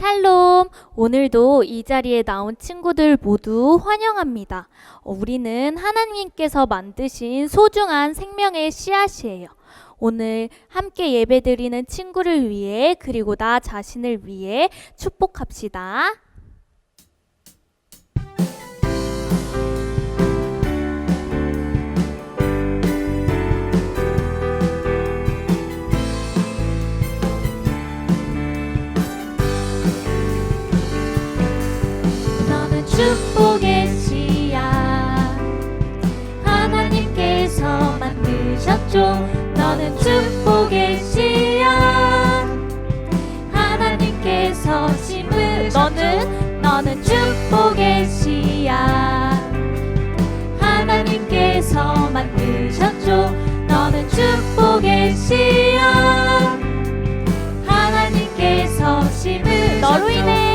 샬롬! 오늘도 이 자리에 나온 친구들 모두 환영합니다. 우리는 하나님께서 만드신 소중한 생명의 씨앗이에요. 오늘 함께 예배드리는 친구를 위해 그리고 나 자신을 위해 축복합시다. 축복의 씨앗 하나님께서 만드셨죠. 너는 축복의 씨앗 하나님께서 심으셨죠. 너는 축복의 씨앗 하나님께서 만드셨죠. 너는 축복의 씨앗 하나님께서 심으셨죠. 너로 인해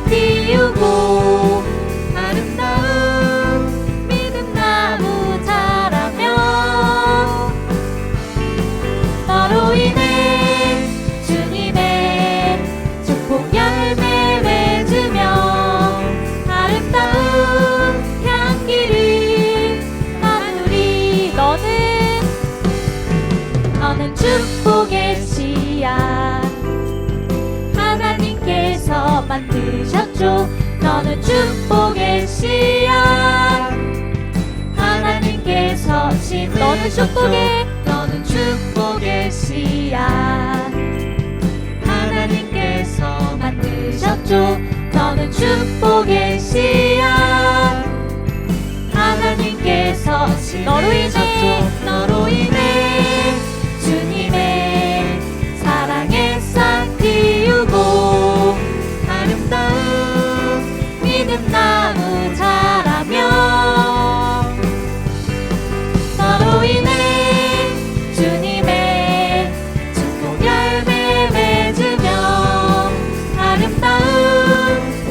띄우고 아름다운 믿음 나무 자라며 너로 인해 주님의 축복 열매 맺으며 아름다운 향기를 나누리. 너는 축복의 씨앗 하나님께서 만드셨죠. 너는 축복의 씨앗 하나님께서 심으셨죠. 너는 축복의 씨앗 하나님께서 만드셨죠. 너는 축복의 씨앗 하나님께서 심으셨죠. 너로 인해 주님의 사랑의 싹 띄우고 아름다운 믿음 나무 자라며 너로 인해 주님의 축복 열매 맺으며 아름다운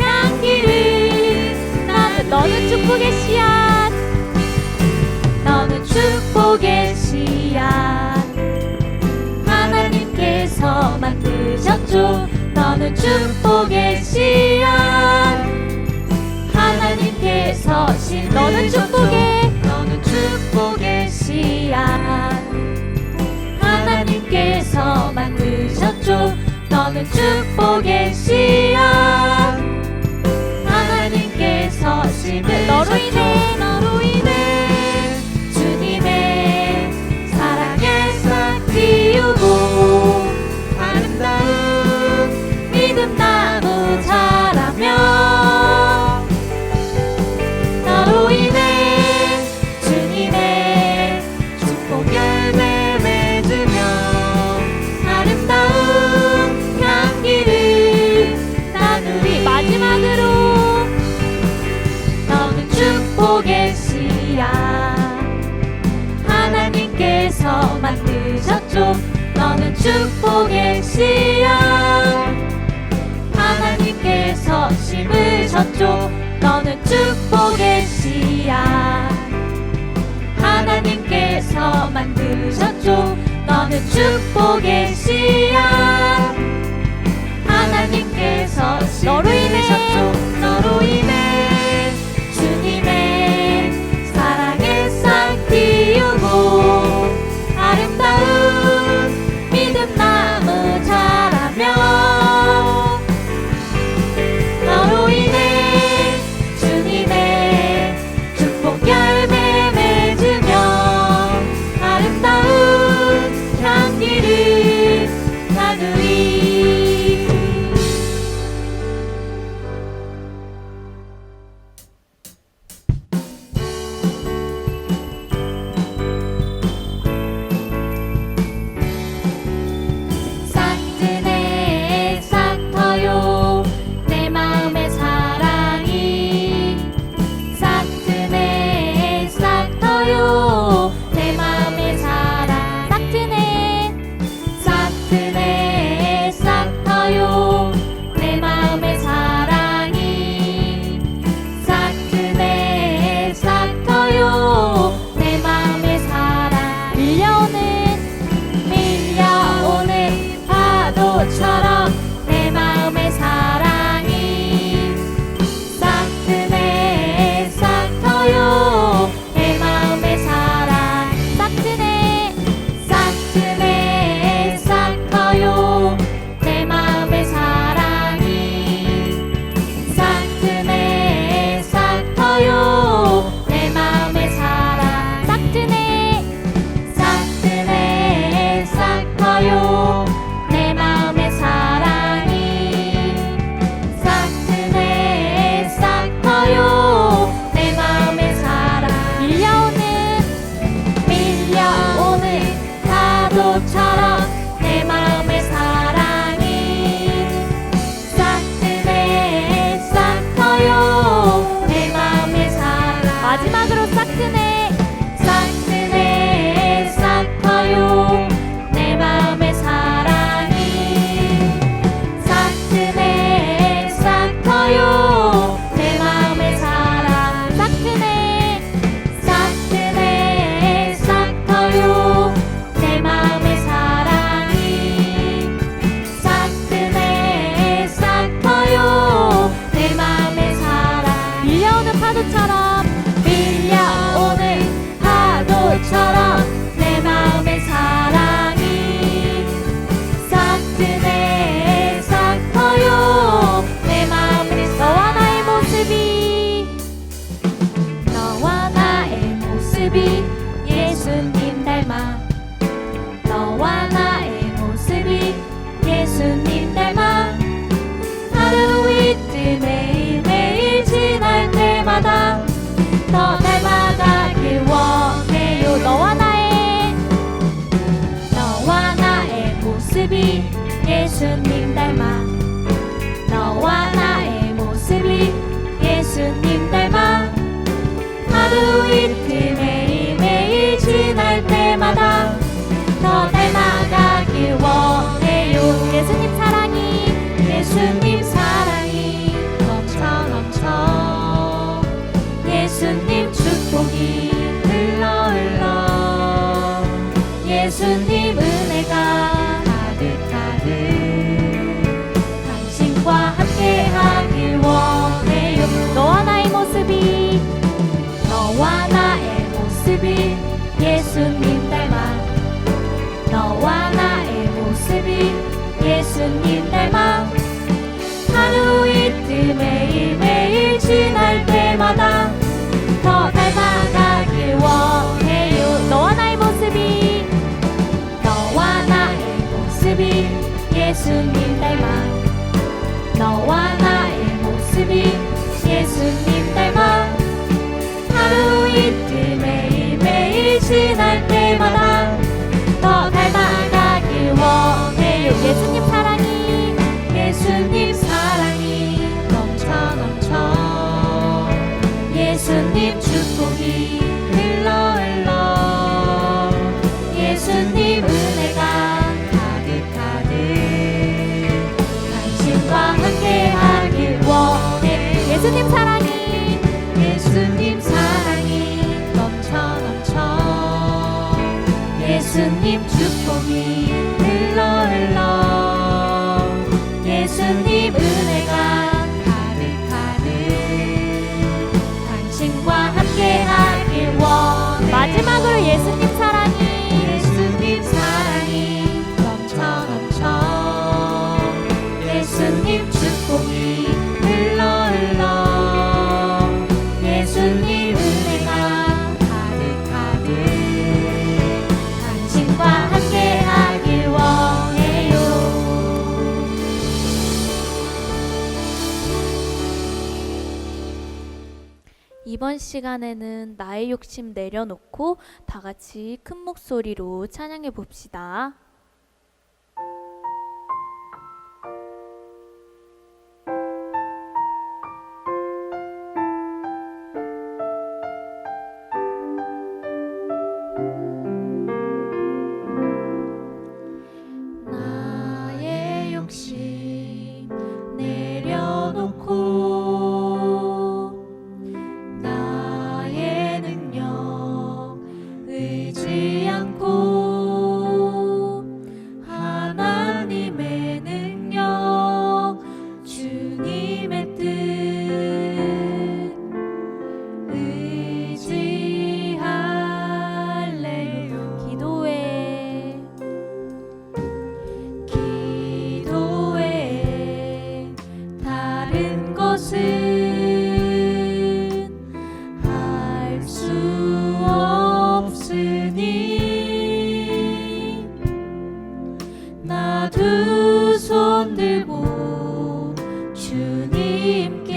향기를 나는. 너는 축복의 씨앗 너는 축복의 씨앗 하나님께서 만드셨죠. 너는 축복의 씨앗 하나님께서 너는 축복의 씨앗 하나님께서 만드셨죠. 너는 축복의 씨앗 하나님께서 심으셨죠. 너로 인해 주님의 사랑의 싹 띄우고 아름다운 믿음 나무 자라며 너로 인해 주님의 축복 열매 맺으며 아름다운 향기를 나누리. 마지막으로 너는 축복의 씨앗 하나님께서 만드셨죠. 너는 축복의 씨앗 하나님께서 심으셨죠. 너는 축복의 씨앗 하나님께서 만드셨죠. 너는 축복의 씨앗 하나님께서 심으셨죠. 너로 인해 주님의 사랑의 싹 띄우고 아름다운 믿음 나무 자라며 너로 인해 주님의 축복 열매 맺으며 아름다운 향기를 나누리. 마지막으로 싹트네 싹트네 싹 터요 내 마음의 사랑이 싹트네 싹 터요 내 마음의 사랑 싹트네 싹트네 싹 터요 내 마음의 사랑이 싹트네 싹 터요 내 마음의 사랑 밀려오는 파도처럼 밀려오는 파도처럼 내 마음의 사랑이 싹트네 싹 터요 내 마음의 너와 나의 모습이 너와 나의 모습이 예수님 닮아 너와 나의 모습이 예수님 닮아 하루 이틀 매일매일 지날 때마다 더 닮아가길 원해요 너와 나의 모습이 예수님 닮아 너와 나의 모습이 예수님 닮아 하루 이틀 매일매일 지날 때마다 더 닮아가길 원해요 예수님 사랑이 넘쳐 넘쳐 예수님 축복이 흘러 흘러 예수님 은혜가 가득 가득 당신과 함께하길 원해요 너와 나의 모습이 예수님 닮아 너와 나의 모습이 예수님 닮아 하루 이틀 매일매일 지날 때마다 더 닮아가길 원해요 너와 나의 모습이 예수님 닮아 너와 나의 모습이 예수님 닮아 하루 이틀 매일매일 지날 때마다 더 닮아가길 원해요 예수님 사랑이 넘쳐 넘쳐 예수님 축복이 흘러 흘러 예수님 은혜가 가득 가득 당신과 함께하길 원해 예수님 사랑이 넘쳐 넘쳐 예수님 축복이 흘러 흘러 예수님 은혜가 가득 가득 당신과 함께하길 원해 마지막으로 예수님 사랑이 넘쳐 넘쳐 예수님 축복이 흘러 흘러 예수님 은혜가 가득 가득 당신과 함께하길 원해요 이번 시간에는 나의 욕심 내려놓고 다 같이 큰 목소리로 찬양해 봅시다. 나의 욕심 내려놓고 의지 않고 하나님의 능력 주님의 뜻 의지할래요 기도에 다른 것은 두 손 들고 주님께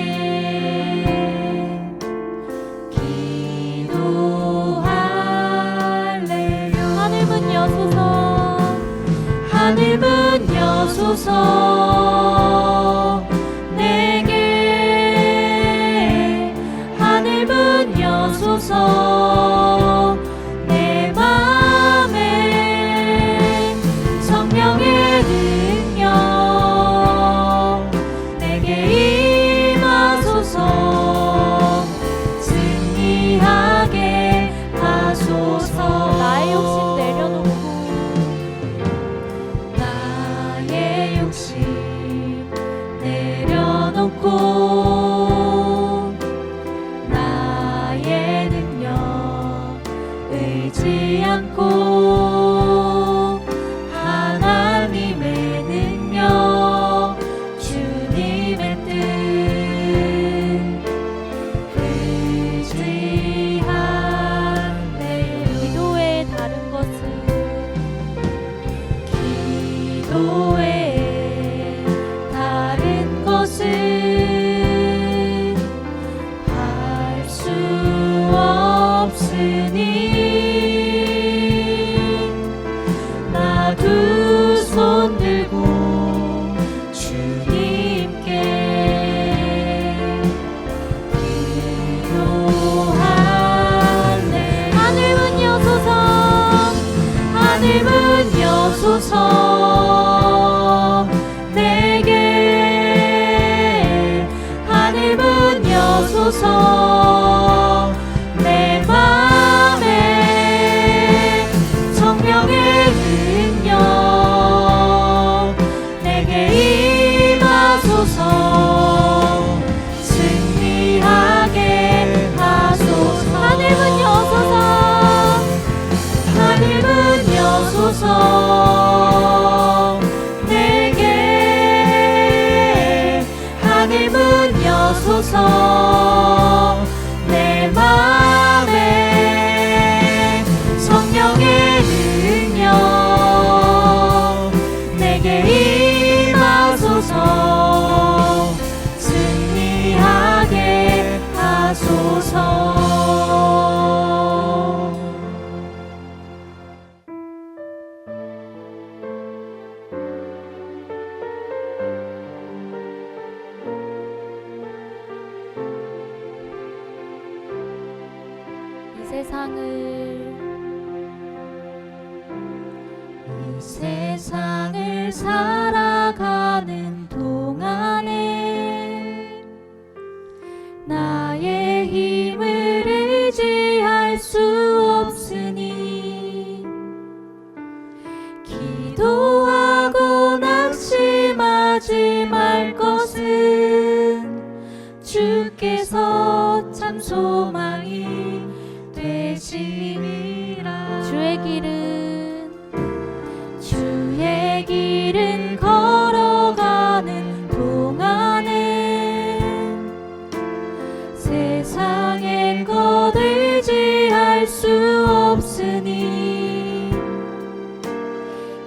기도할래요 하늘 문 여소서 내게 하늘 문 여소서 하소서. 내 맘에 성령의 능력 내게 임하소서. 승리하게 하소서. 나의 욕심 내려놓고 나의 욕심 내려놓고 나의 능력 의지 않고 하나님의 능력 주님의 뜻 의지하네. 기도의 다른 것은 기도에 다른 것은 할 수 없으니 나 두 손 들고 주님께 기도할래. 하늘 문 여소서. 하늘 문 여소서. 내게 하늘 문 여소서. 내 맘에 성령의 능력 내게 임하소서. 승리하게 하소서. 하늘 문 여소서. 하늘 문 여소서. 내게 하늘 문 여소서. 내 맘에 성령의 능력 내게 임하소서. 승리하게 하소서. 이 세상을 살아가는 동안에 나의 힘을 의지할 수 없으니 기도하고 낙심하지 말 것은 주께서 참 소망이 되시니라. 주의 길은 걸어가는 동안에 세상의 것 의지할 수 없으니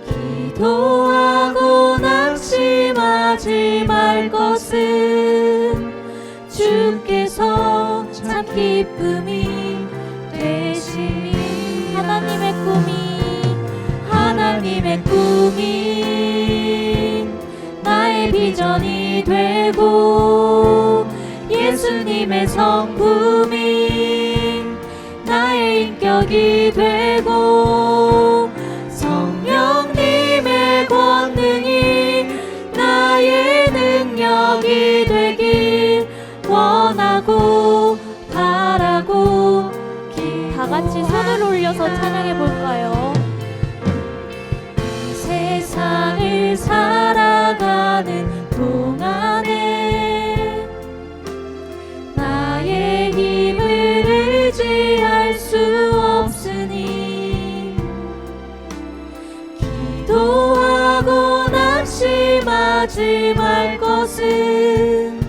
기도하고 낙심하지 말 것은 주께서 참 기쁨이 되시니. 하나님의 꿈이 나의 비전이 되고 예수님의 성품이 나의 인격이 되고 성령님의 권능이 나의 능력이 되길 원하고 바라고 다 같이 손을 올려서 찬양해 볼까요? 세상을 살아가는 동안에 나의 힘을 의지할 수 없으니 기도하고 낙심하지 말 것은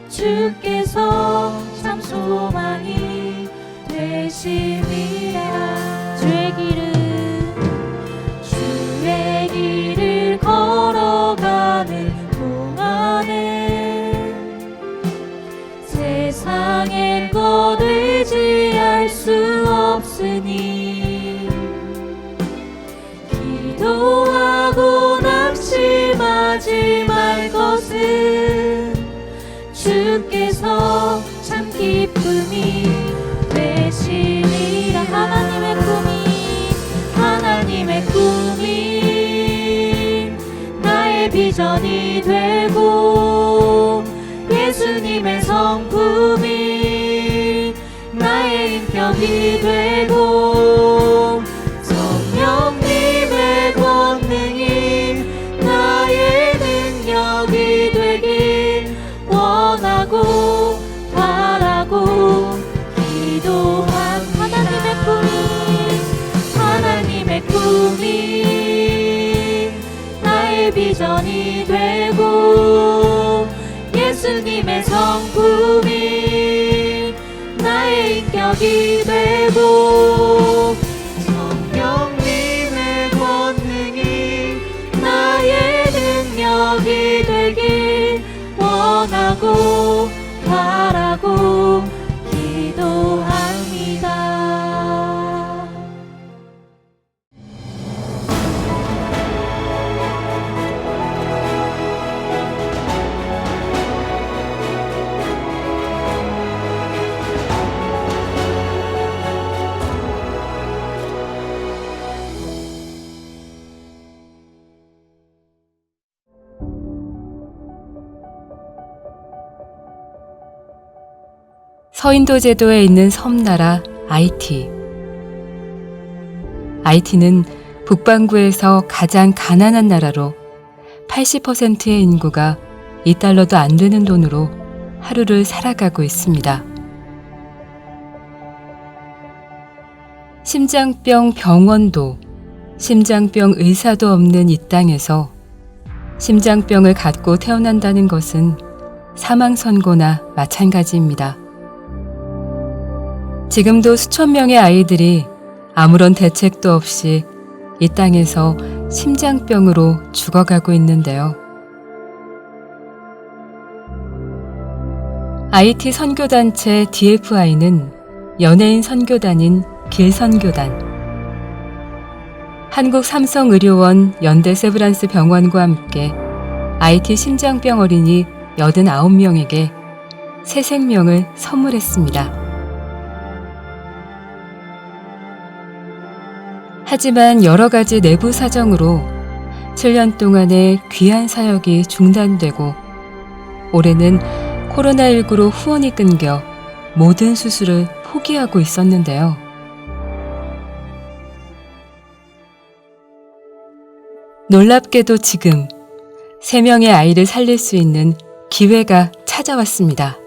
주께서 참 소망이 되심이라. 주의 길을 걸어가는 동안에 세상의 것 의지할 수 없으니 기도하고 낙심하지 말 것은 주께서 참 기쁨이 되시니라. 비전이 되고 예수님의 성품이 나의 인격이 되고 성령님의 권능이 나의 능력이 되길 원하고 바라고 기도합니다. 하나님의 꿈이 나의 비전이 되고 예수님의 성품이 나의 인격이 되고 성령님의 권능이 나의 능력이 되길 원하고 바라고 기도합니다. 서인도 제도에 있는 섬나라 아이티. 아이티는 북반구에서 가장 가난한 나라로 80%의 인구가 $2도 안 되는 돈으로 하루를 살아가고 있습니다. 심장병 병원도, 심장병 의사도 없는 이 땅에서 심장병을 갖고 태어난다는 것은 사망 선고나 마찬가지입니다. 지금도 수천 명의 아이들이 아무런 대책도 없이 이 땅에서 심장병으로 죽어가고 있는데요. IT 선교단체 DFI는 연예인 선교단인 길선교단, 한국 삼성의료원 연대 세브란스 병원과 함께 IT 심장병 어린이 89명에게 새 생명을 선물했습니다. 하지만 여러 가지 내부 사정으로 7년 동안의 귀한 사역이 중단되고 올해는 코로나19로 후원이 끊겨 모든 수술을 포기하고 있었는데요. 놀랍게도 지금 3명의 아이를 살릴 수 있는 기회가 찾아왔습니다.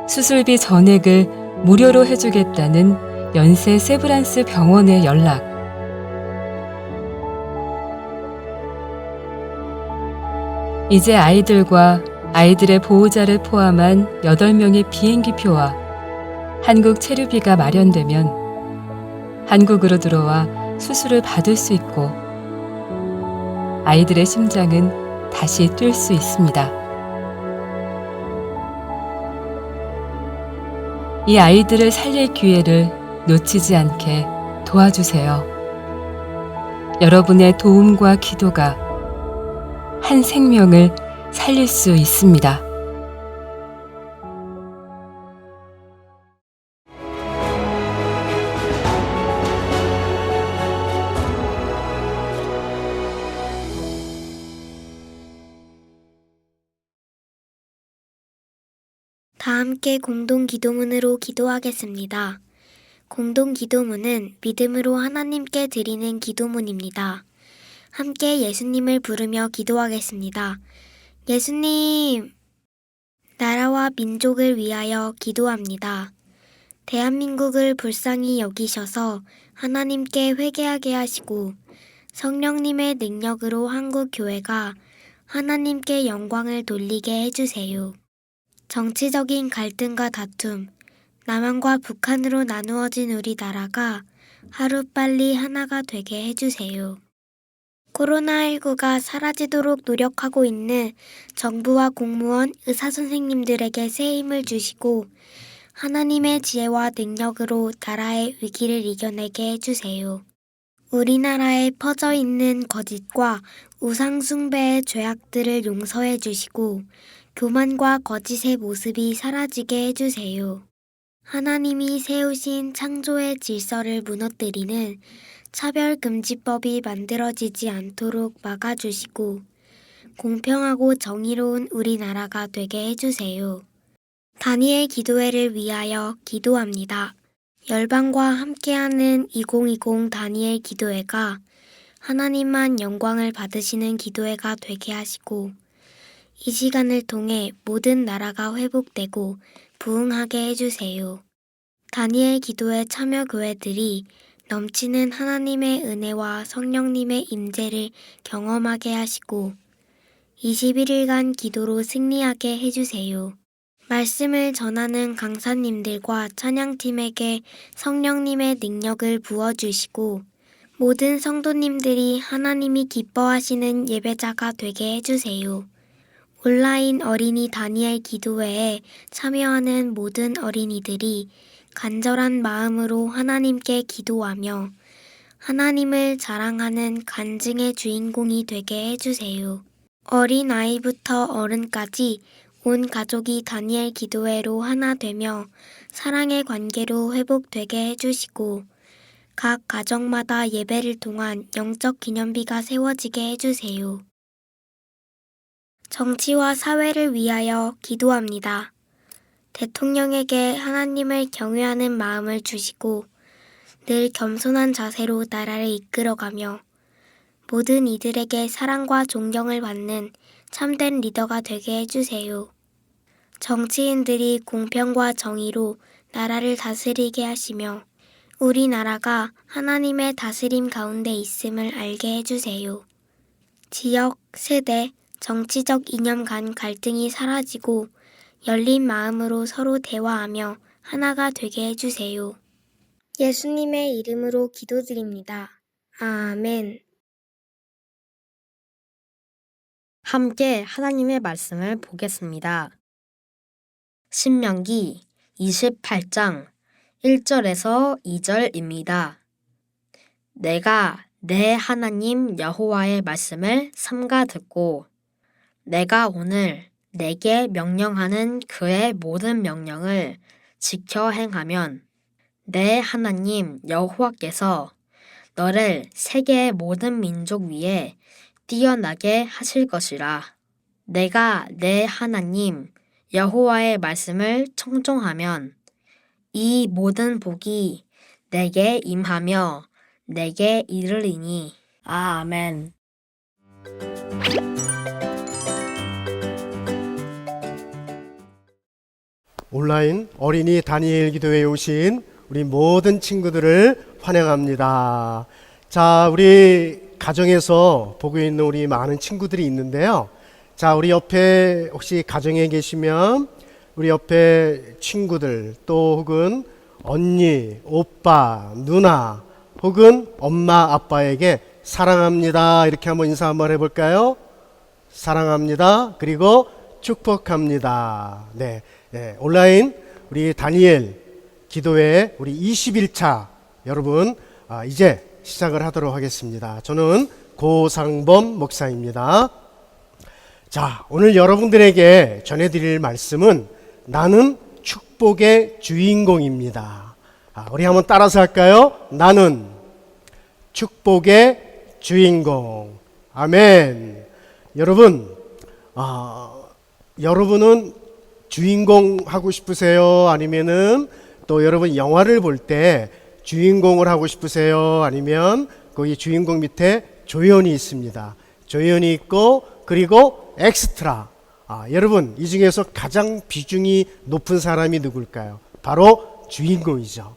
수술비 전액을 무료로 해주겠다는 연세 세브란스 병원의 연락. 이제 아이들과 아이들의 보호자를 포함한 8명의 비행기표와 한국 체류비가 마련되면 한국으로 들어와 수술을 받을 수 있고 아이들의 심장은 다시 뛸 수 있습니다. 이 아이들을 살릴 기회를 놓치지 않게 도와주세요. 여러분의 도움과 기도가 한 생명을 살릴 수 있습니다. 다 함께 공동 기도문으로 기도하겠습니다. 공동 기도문은 믿음으로 하나님께 드리는 기도문입니다. 함께 예수님을 부르며 기도하겠습니다. 예수님, 나라와 민족을 위하여 기도합니다. 대한민국을 불쌍히 여기셔서 하나님께 회개하게 하시고 성령님의 능력으로 한국 교회가 하나님께 영광을 돌리게 해주세요. 정치적인 갈등과 다툼, 남한과 북한으로 나누어진 우리나라가 하루빨리 하나가 되게 해주세요. 코로나19가 사라지도록 노력하고 있는 정부와 공무원, 의사선생님들에게 새 힘을 주시고 하나님의 지혜와 능력으로 나라의 위기를 이겨내게 해주세요. 우리나라에 퍼져 있는 거짓과 우상숭배의 죄악들을 용서해 주시고 교만과 거짓의 모습이 사라지게 해주세요. 하나님이 세우신 창조의 질서를 무너뜨리는 차별금지법이 만들어지지 않도록 막아주시고 공평하고 정의로운 우리나라가 되게 해주세요. 다니엘 기도회를 위하여 기도합니다. 열방과 함께하는 2020 다니엘 기도회가 하나님만 영광을 받으시는 기도회가 되게 하시고 이 시간을 통해 모든 나라가 회복되고 부흥하게 해주세요. 다니엘 기도회 참여 교회들이 넘치는 하나님의 은혜와 성령님의 임재를 경험하게 하시고 21일간 기도로 승리하게 해주세요. 말씀을 전하는 강사님들과 찬양팀에게 성령님의 능력을 부어주시고 모든 성도님들이 하나님이 기뻐하시는 예배자가 되게 해주세요. 온라인 어린이 다니엘 기도회에 참여하는 모든 어린이들이 간절한 마음으로 하나님께 기도하며 하나님을 자랑하는 간증의 주인공이 되게 해주세요. 어린 아이부터 어른까지 온 가족이 다니엘 기도회로 하나 되며 사랑의 관계로 회복되게 해주시고 각 가정마다 예배를 통한 영적 기념비가 세워지게 해주세요. 정치와 사회를 위하여 기도합니다. 대통령에게 하나님을 경외하는 마음을 주시고 늘 겸손한 자세로 나라를 이끌어가며 모든 이들에게 사랑과 존경을 받는 참된 리더가 되게 해주세요. 정치인들이 공평과 정의로 나라를 다스리게 하시며 우리나라가 하나님의 다스림 가운데 있음을 알게 해주세요. 지역, 세대, 정치적 이념 간 갈등이 사라지고 열린 마음으로 서로 대화하며 하나가 되게 해주세요. 예수님의 이름으로 기도드립니다. 아멘. 함께 하나님의 말씀을 보겠습니다. 신명기 28장 1절에서 2절입니다. 내가 내 하나님 여호와의 말씀을 삼가 듣고 내가 오늘 내게 명령하는 그의 모든 명령을 지켜 행하면 내 하나님 여호와께서 너를 세계의 모든 민족 위에 뛰어나게 하실 것이라. 내가 내 하나님 여호와의 말씀을 청종하면 이 모든 복이 내게 임하며 내게 이르리니. 아멘. 온라인 어린이 다니엘 기도회에 오신 우리 모든 친구들을 환영합니다. 자, 우리 가정에서 보고 있는 우리 많은 친구들이 있는데요. 자, 우리 옆에 혹시 가정에 계시면 우리 옆에 친구들 또 혹은 언니, 오빠, 누나 혹은 엄마, 아빠에게 사랑합니다. 이렇게 한번 인사 한번 해볼까요? 사랑합니다. 그리고 축복합니다. 네, 온라인 우리 다니엘 기도회 우리 21차 여러분 이제 시작을 하도록 하겠습니다. 저는 고상범 목사입니다. 자, 오늘 여러분들에게 전해드릴 말씀은 나는 축복의 주인공입니다. 우리 한번 따라서 할까요? 나는 축복의 주인공. 아멘. 여러분, 여러분은 주인공 하고 싶으세요? 아니면은 또 여러분 영화를 볼 때 주인공을 하고 싶으세요? 아니면 거기 주인공 밑에 조연이 있습니다. 조연이 있고 그리고 엑스트라. 여러분 이 중에서 가장 비중이 높은 사람이 누굴까요? 바로 주인공이죠.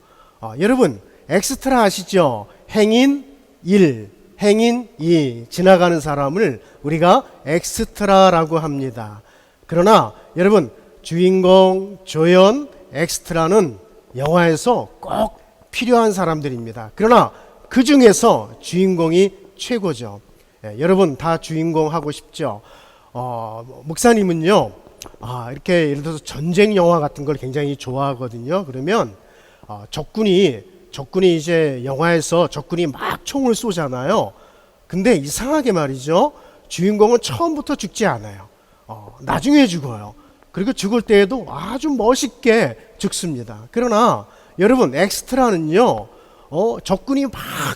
여러분 엑스트라 아시죠? 행인 1, 행인 2 지나가는 사람을 우리가 엑스트라라고 합니다. 그러나 여러분 주인공, 조연, 엑스트라는 영화에서 꼭 필요한 사람들입니다. 그러나 그 중에서 주인공이 최고죠. 여러분 다 주인공 하고 싶죠? 목사님은요, 이렇게 예를 들어서 전쟁 영화 같은 걸 굉장히 좋아하거든요. 그러면 적군이 이제 영화에서 적군이 막 총을 쏘잖아요. 근데 이상하게 말이죠. 주인공은 처음부터 죽지 않아요. 나중에 죽어요. 그리고 죽을 때에도 아주 멋있게 죽습니다. 그러나 여러분 엑스트라는요, 적군이 막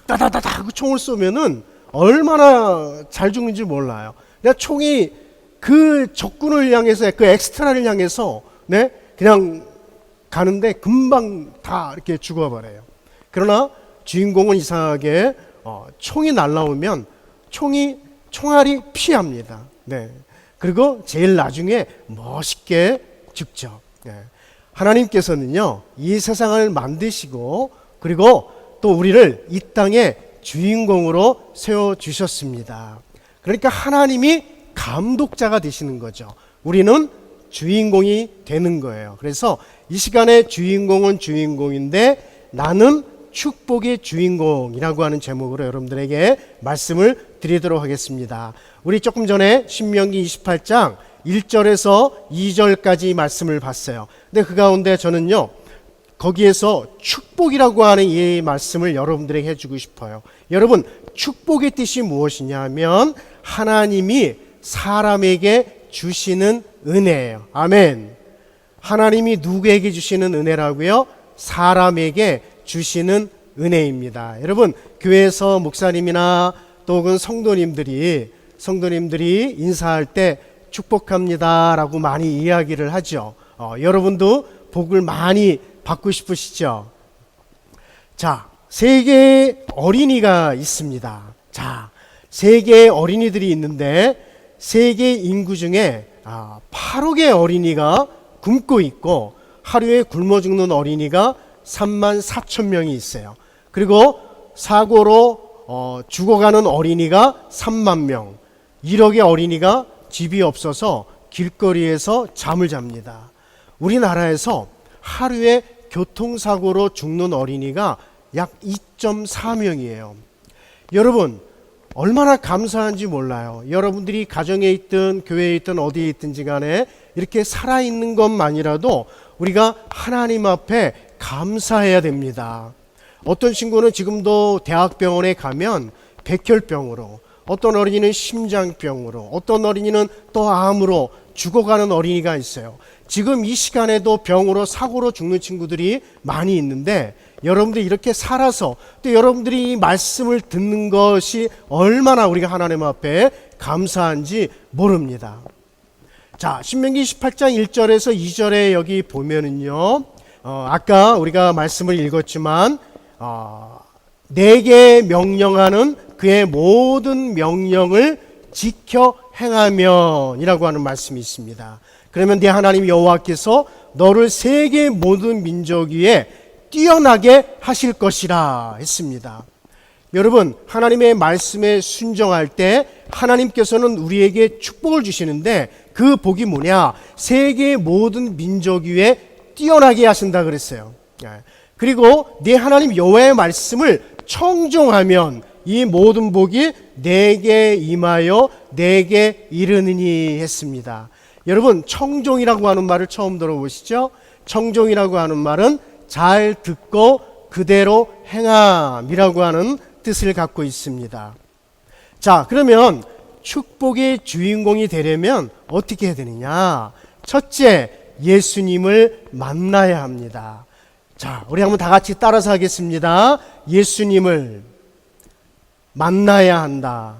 따다다다 하고 총을 쏘면은 얼마나 잘 죽는지 몰라요. 그냥 총이 그 적군을 향해서, 그 엑스트라를 향해서, 네, 그냥 가는데 금방 다 이렇게 죽어버려요. 그러나 주인공은 이상하게 총이 날라오면 총알이 피합니다. 네. 그리고 제일 나중에 멋있게 죽죠. 네. 하나님께서는요, 이 세상을 만드시고 그리고 또 우리를 이 땅의 주인공으로 세워주셨습니다. 그러니까 하나님이 감독자가 되시는 거죠. 우리는 주인공이 되는 거예요. 그래서 이 시간에 주인공은 주인공인데 나는 축복의 주인공이라고 하는 제목으로 여러분들에게 말씀을 드리도록 하겠습니다. 우리 조금 전에 신명기 28장 1절에서 2절까지 말씀을 봤어요. 근데 그 가운데 저는요, 거기에서 축복이라고 하는 이 말씀을 여러분들에게 해주고 싶어요. 여러분, 축복의 뜻이 무엇이냐 하면 하나님이 사람에게 주시는 은혜예요. 아멘. 하나님이 누구에게 주시는 은혜라고요? 사람에게 주시는 은혜입니다. 여러분, 교회에서 목사님이나 또 혹은 성도님들이 인사할 때 축복합니다 라고 많이 이야기를 하죠. 여러분도 복을 많이 받고 싶으시죠? 자, 세 개의 어린이가 있습니다. 자, 세 개의 어린이들이 있는데 세 개의 인구 중에 8억의 어린이가 굶고 있고 하루에 굶어 죽는 어린이가 3만 4천 명이 있어요. 그리고 사고로 죽어가는 어린이가 3만 명, 1억의 어린이가 집이 없어서 길거리에서 잠을 잡니다. 우리나라에서 하루에 교통사고로 죽는 어린이가 약 2.4명이에요. 여러분, 얼마나 감사한지 몰라요. 여러분들이 가정에 있든 교회에 있든 어디에 있든지 간에 이렇게 살아있는 것만이라도 우리가 하나님 앞에 감사해야 됩니다. 어떤 친구는 지금도 대학병원에 가면 백혈병으로, 어떤 어린이는 심장병으로, 어떤 어린이는 또 암으로 죽어가는 어린이가 있어요. 지금 이 시간에도 병으로 사고로 죽는 친구들이 많이 있는데 여러분들이 이렇게 살아서 또 여러분들이 이 말씀을 듣는 것이 얼마나 우리가 하나님 앞에 감사한지 모릅니다. 자, 신명기 28장 1절에서 2절에 여기 보면은요, 아까 우리가 말씀을 읽었지만 내게 명령하는 그의 모든 명령을 지켜 행하면 이라고 하는 말씀이 있습니다. 그러면 네 하나님 여호와께서 너를 세계 모든 민족 위에 뛰어나게 하실 것이라 했습니다. 여러분, 하나님의 말씀에 순종할 때 하나님께서는 우리에게 축복을 주시는데 그 복이 뭐냐? 세계 모든 민족 위에 뛰어나게 하신다 그랬어요. 그리고 네 하나님 여호와의 말씀을 청종하면 이 모든 복이 내게 임하여 내게 이르느니 했습니다. 여러분, 청종이라고 하는 말을 처음 들어보시죠? 청종이라고 하는 말은 잘 듣고 그대로 행함이라고 하는 뜻을 갖고 있습니다. 자, 그러면 축복의 주인공이 되려면 어떻게 해야 되느냐? 첫째, 예수님을 만나야 합니다. 자, 우리 한번 다 같이 따라서 하겠습니다. 예수님을 만나야 한다.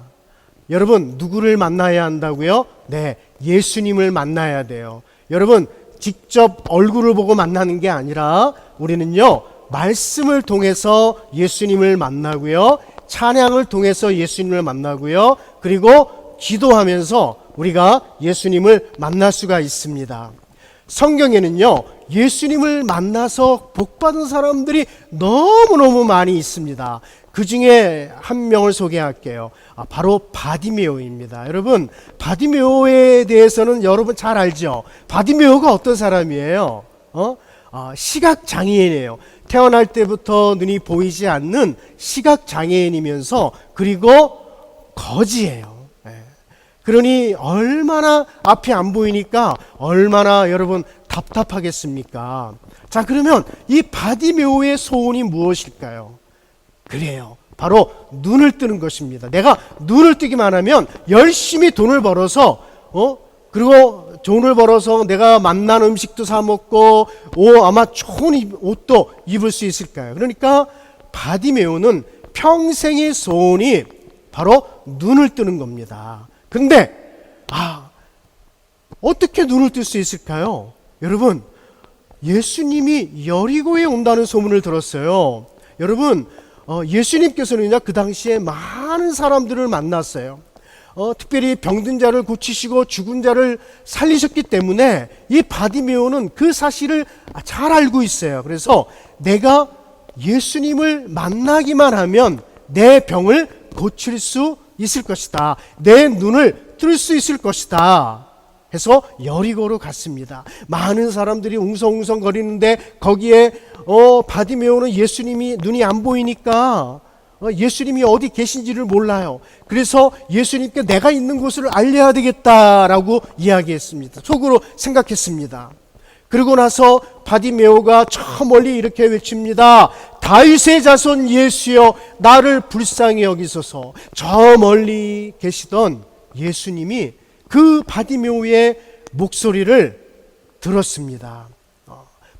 여러분, 누구를 만나야 한다고요? 네, 예수님을 만나야 돼요. 여러분, 직접 얼굴을 보고 만나는 게 아니라 우리는요, 말씀을 통해서 예수님을 만나고요, 찬양을 통해서 예수님을 만나고요, 그리고 기도하면서 우리가 예수님을 만날 수가 있습니다. 성경에는요, 예수님을 만나서 복받은 사람들이 너무너무 많이 있습니다. 그 중에 한 명을 소개할게요. 바로 바디메오입니다. 여러분, 바디메오에 대해서는 여러분 잘 알죠? 바디메오가 어떤 사람이에요? 시각장애인이에요. 태어날 때부터 눈이 보이지 않는 시각장애인이면서 그리고 거지예요. 그러니 얼마나 앞이 안 보이니까 얼마나 여러분 답답하겠습니까? 자, 그러면 이 바디메오의 소원이 무엇일까요? 그래요, 바로 눈을 뜨는 것입니다. 내가 눈을 뜨기만 하면 열심히 돈을 벌어서 그리고 돈을 벌어서 내가 맛난 음식도 사 먹고 아마 좋은 옷도 입을 수 있을까요? 그러니까 바디메오는 평생의 소원이 바로 눈을 뜨는 겁니다. 근데 어떻게 눈을 뜰 수 있을까요? 여러분, 예수님이 여리고에 온다는 소문을 들었어요. 여러분, 예수님께서는요, 그 당시에 많은 사람들을 만났어요. 특별히 병든 자를 고치시고 죽은 자를 살리셨기 때문에 이 바디메오는 그 사실을 잘 알고 있어요. 그래서 내가 예수님을 만나기만 하면 내 병을 고칠 수 있을 것이다. 내 눈을 뜰 수 있을 것이다. 해서 여리고로 갔습니다. 많은 사람들이 웅성웅성 거리는데 거기에 바디메오는 예수님이 눈이 안 보이니까 예수님이 어디 계신지를 몰라요. 그래서 예수님께 내가 있는 곳을 알려야 되겠다라고 이야기했습니다. 속으로 생각했습니다. 그러고 나서 바디메오가 저 멀리 이렇게 외칩니다. 다윗의 자손 예수여, 나를 불쌍히 여기소서. 저 멀리 계시던 예수님이 그 바디메오의 목소리를 들었습니다.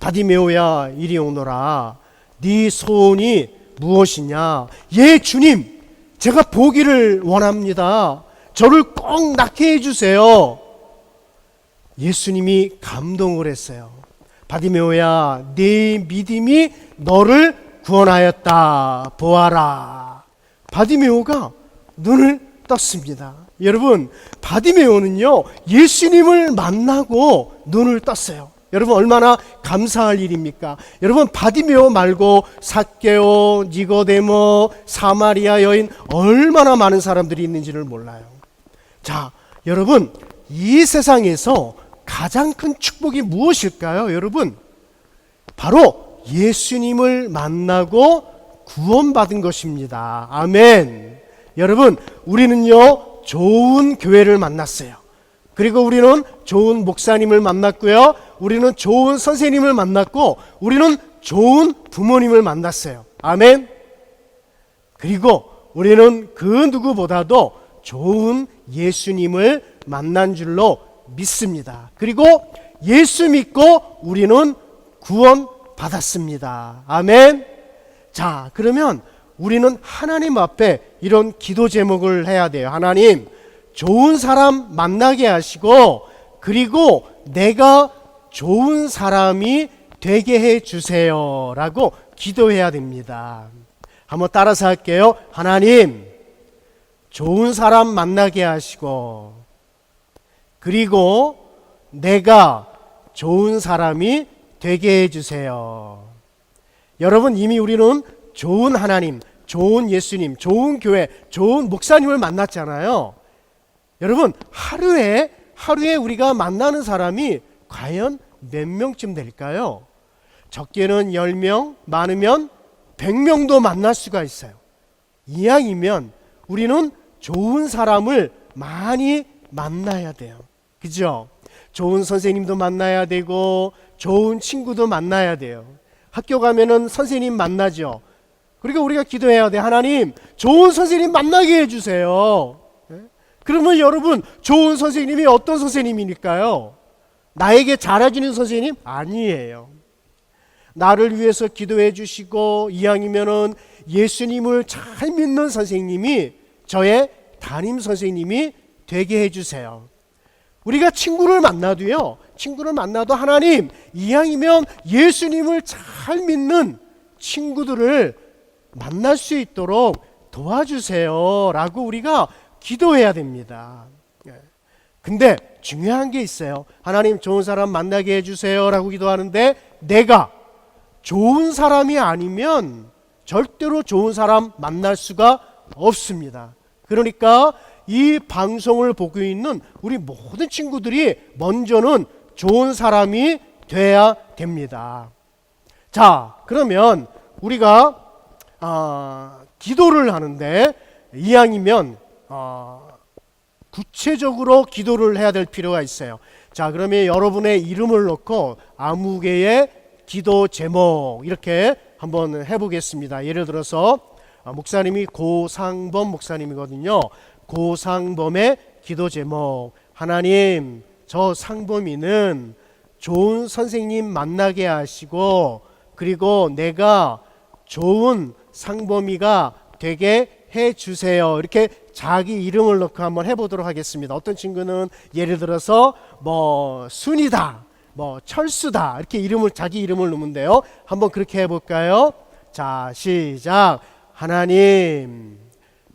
바디메오야, 이리 오너라. 네 소원이 무엇이냐? 예, 주님, 제가 보기를 원합니다. 저를 꼭 낫게 해주세요. 예수님이 감동을 했어요. 바디메오야, 네 믿음이 너를 구원하였다. 보아라. 바디메오가 눈을 떴습니다. 여러분, 바디메오는요, 예수님을 만나고 눈을 떴어요. 여러분, 얼마나 감사할 일입니까? 여러분, 바디메오 말고 삭개오, 니고데모, 사마리아 여인, 얼마나 많은 사람들이 있는지를 몰라요. 자, 여러분, 이 세상에서 가장 큰 축복이 무엇일까요? 여러분, 바로 예수님을 만나고 구원받은 것입니다. 아멘. 여러분, 우리는요, 좋은 교회를 만났어요. 그리고 우리는 좋은 목사님을 만났고요. 우리는 좋은 선생님을 만났고, 우리는 좋은 부모님을 만났어요. 아멘. 그리고 우리는 그 누구보다도 좋은 예수님을 만난 줄로 믿습니다. 그리고 예수 믿고 우리는 구원 받았습니다. 아멘. 자, 그러면 우리는 하나님 앞에 이런 기도 제목을 해야 돼요. 하나님, 좋은 사람 만나게 하시고, 그리고 내가 좋은 사람이 되게 해 주세요 라고 기도해야 됩니다. 한번 따라서 할게요. 하나님, 좋은 사람 만나게 하시고, 그리고 내가 좋은 사람이 되게 해주세요. 여러분, 이미 우리는 좋은 하나님, 좋은 예수님, 좋은 교회, 좋은 목사님을 만났잖아요. 여러분, 하루에 우리가 만나는 사람이 과연 몇 명쯤 될까요? 적게는 10명, 많으면 100명도 만날 수가 있어요. 이왕이면 우리는 좋은 사람을 많이 만나야 돼요. 그죠? 좋은 선생님도 만나야 되고, 좋은 친구도 만나야 돼요. 학교 가면은 선생님 만나죠. 그리고 우리가 기도해야 돼. 하나님, 좋은 선생님 만나게 해주세요. 그러면 여러분, 좋은 선생님이 어떤 선생님이니까요? 나에게 잘해주는 선생님? 아니에요. 나를 위해서 기도해 주시고, 이왕이면은 예수님을 잘 믿는 선생님이 저의 담임 선생님이 되게 해주세요. 우리가 친구를 만나도요, 친구를 만나도 하나님, 이왕이면 예수님을 잘 믿는 친구들을 만날 수 있도록 도와주세요 라고 우리가 기도해야 됩니다. 근데 중요한 게 있어요. 하나님, 좋은 사람 만나게 해주세요 라고 기도하는데, 내가 좋은 사람이 아니면 절대로 좋은 사람 만날 수가 없습니다. 그러니까 이 방송을 보고 있는 우리 모든 친구들이 먼저는 좋은 사람이 돼야 됩니다. 자, 그러면 우리가 기도를 하는데, 이왕이면 구체적으로 기도를 해야 될 필요가 있어요. 자, 그러면 여러분의 이름을 넣고 아무 개의 기도 제목 이렇게 한번 해보겠습니다. 예를 들어서 목사님이 고상범 목사님이거든요. 고상범의 기도 제목, 하나님, 저 상범이는 좋은 선생님 만나게 하시고, 그리고 내가 좋은 상범이가 되게 해주세요. 이렇게 자기 이름을 넣고 한번 해보도록 하겠습니다. 어떤 친구는 예를 들어서 뭐 순이다, 뭐 철수다 이렇게 자기 이름을 넣으면돼요. 한번 그렇게 해볼까요? 자, 시작. 하나님,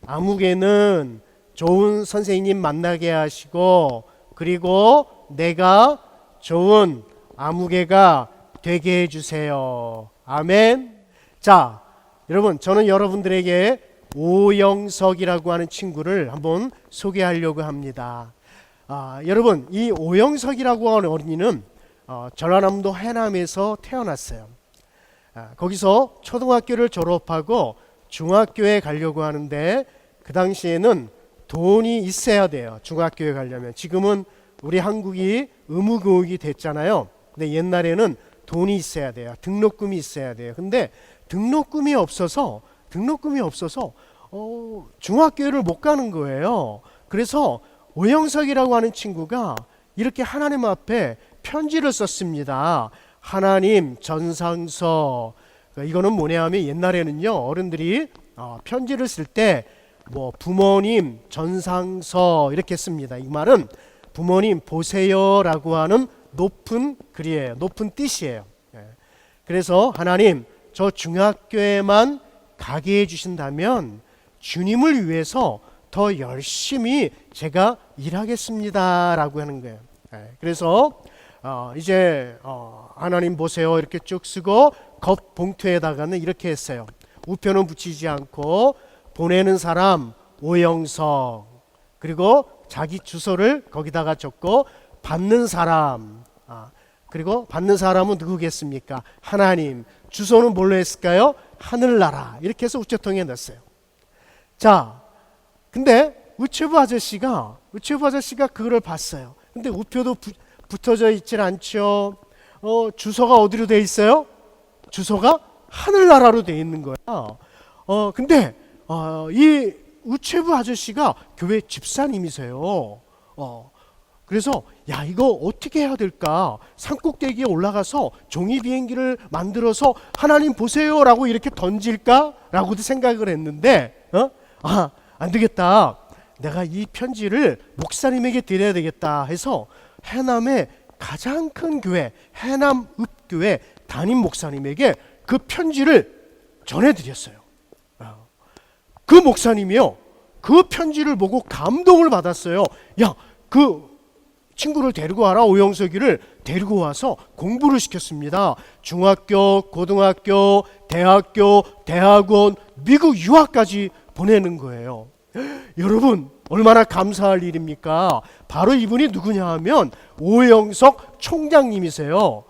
아무개는 좋은 선생님 만나게 하시고, 그리고 내가 좋은 아무개가 되게 해주세요. 아멘. 자, 여러분, 저는 여러분들에게 오영석이라고 하는 친구를 한번 소개하려고 합니다. 여러분, 이 오영석이라고 하는 어린이는 전라남도 해남에서 태어났어요. 거기서 초등학교를 졸업하고 중학교에 가려고 하는데, 그 당시에는 돈이 있어야 돼요. 중학교에 가려면. 지금은 우리 한국이 의무교육이 됐잖아요. 근데 옛날에는 돈이 있어야 돼요. 등록금이 있어야 돼요. 근데 등록금이 없어서 중학교를 못 가는 거예요. 그래서 오영석이라고 하는 친구가 이렇게 하나님 앞에 편지를 썼습니다. 하나님 전상서. 이거는 뭐냐 하면 옛날에는요, 어른들이 편지를 쓸 때 뭐 부모님 전상서 이렇게 씁니다. 이 말은 부모님 보세요 라고 하는 높은 글이에요. 높은 뜻이에요. 그래서 하나님, 저 중학교에만 가게 해주신다면 주님을 위해서 더 열심히 제가 일하겠습니다 라고 하는 거예요. 그래서 이제 하나님 보세요 이렇게 쭉 쓰고 겉 봉투에다가는 이렇게 했어요. 우표는 붙이지 않고 보내는 사람 오영석, 그리고 자기 주소를 거기다가 적고 받는 사람, 그리고 받는 사람은 누구겠습니까? 하나님. 주소는 뭘로 했을까요? 하늘나라. 이렇게 해서 우체통에 넣었어요. 자, 근데 우체부 아저씨가 그거를 봤어요. 근데 우표도 붙어져 있질 않죠. 주소가 어디로 돼 있어요? 주소가 하늘나라로 돼 있는 거야. 근데 이 우체부 아저씨가 교회 집사님이세요. 그래서 야, 이거 어떻게 해야 될까? 산꼭대기에 올라가서 종이 비행기를 만들어서 하나님 보세요 라고 이렇게 던질까? 라고도 생각을 했는데 안 되겠다. 내가 이 편지를 목사님에게 드려야 되겠다 해서 해남의 가장 큰 교회 해남읍교회 담임 목사님에게 그 편지를 전해드렸어요. 그 목사님이요, 그 편지를 보고 감동을 받았어요. 야, 그 친구를 데리고 와라. 오영석이를 데리고 와서 공부를 시켰습니다. 중학교, 고등학교, 대학교, 대학원, 미국 유학까지 보내는 거예요. 여러분, 얼마나 감사할 일입니까? 바로 이분이 누구냐 하면 오영석 총장님이세요.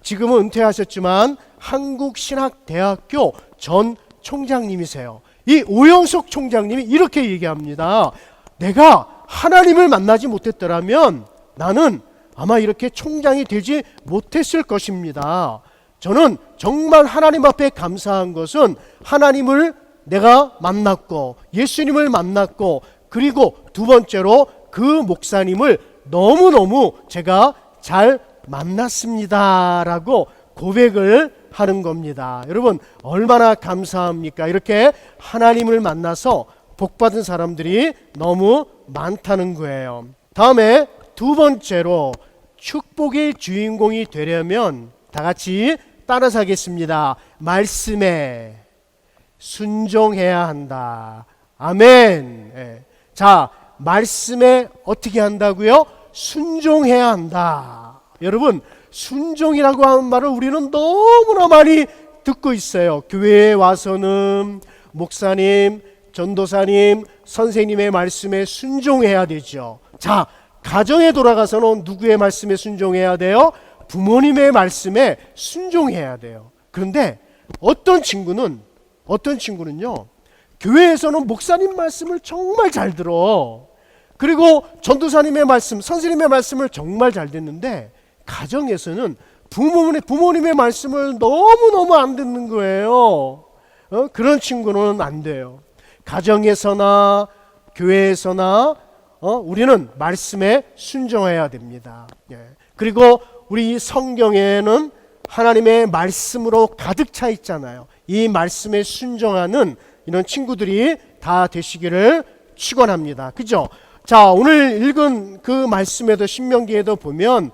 지금은 은퇴하셨지만 한국신학대학교 전 총장님이세요. 이 오영석 총장님이 이렇게 얘기합니다. 내가 하나님을 만나지 못했더라면 나는 아마 이렇게 총장이 되지 못했을 것입니다. 저는 정말 하나님 앞에 감사한 것은 하나님을 내가 만났고 예수님을 만났고, 그리고 두 번째로 그 목사님을 너무너무 제가 잘 만났습니다 라고 고백을 하는 겁니다. 여러분, 얼마나 감사합니까? 이렇게 하나님을 만나서 복받은 사람들이 너무 많다는 거예요. 다음에 두 번째로 축복의 주인공이 되려면 다 같이 따라서 하겠습니다. 말씀에 순종해야 한다. 아멘. 자, 말씀에 어떻게 한다고요? 순종해야 한다. 여러분, 순종이라고 하는 말을 우리는 너무나 많이 듣고 있어요. 교회에 와서는 목사님, 전도사님, 선생님의 말씀에 순종해야 되죠. 자, 가정에 돌아가서는 누구의 말씀에 순종해야 돼요? 부모님의 말씀에 순종해야 돼요. 그런데 어떤 친구는요, 교회에서는 목사님 말씀을 정말 잘 들어. 그리고 전도사님의 말씀, 선생님의 말씀을 정말 잘 듣는데 가정에서는 부모님의 말씀을 너무너무 안 듣는 거예요. 그런 친구는 안 돼요. 가정에서나 교회에서나 우리는 말씀에 순종해야 됩니다. 그리고 우리 성경에는 하나님의 말씀으로 가득 차 있잖아요. 이 말씀에 순종하는 이런 친구들이 다 되시기를 축원합니다. 그죠? 자, 오늘 읽은 그 말씀에도 신명기에도 보면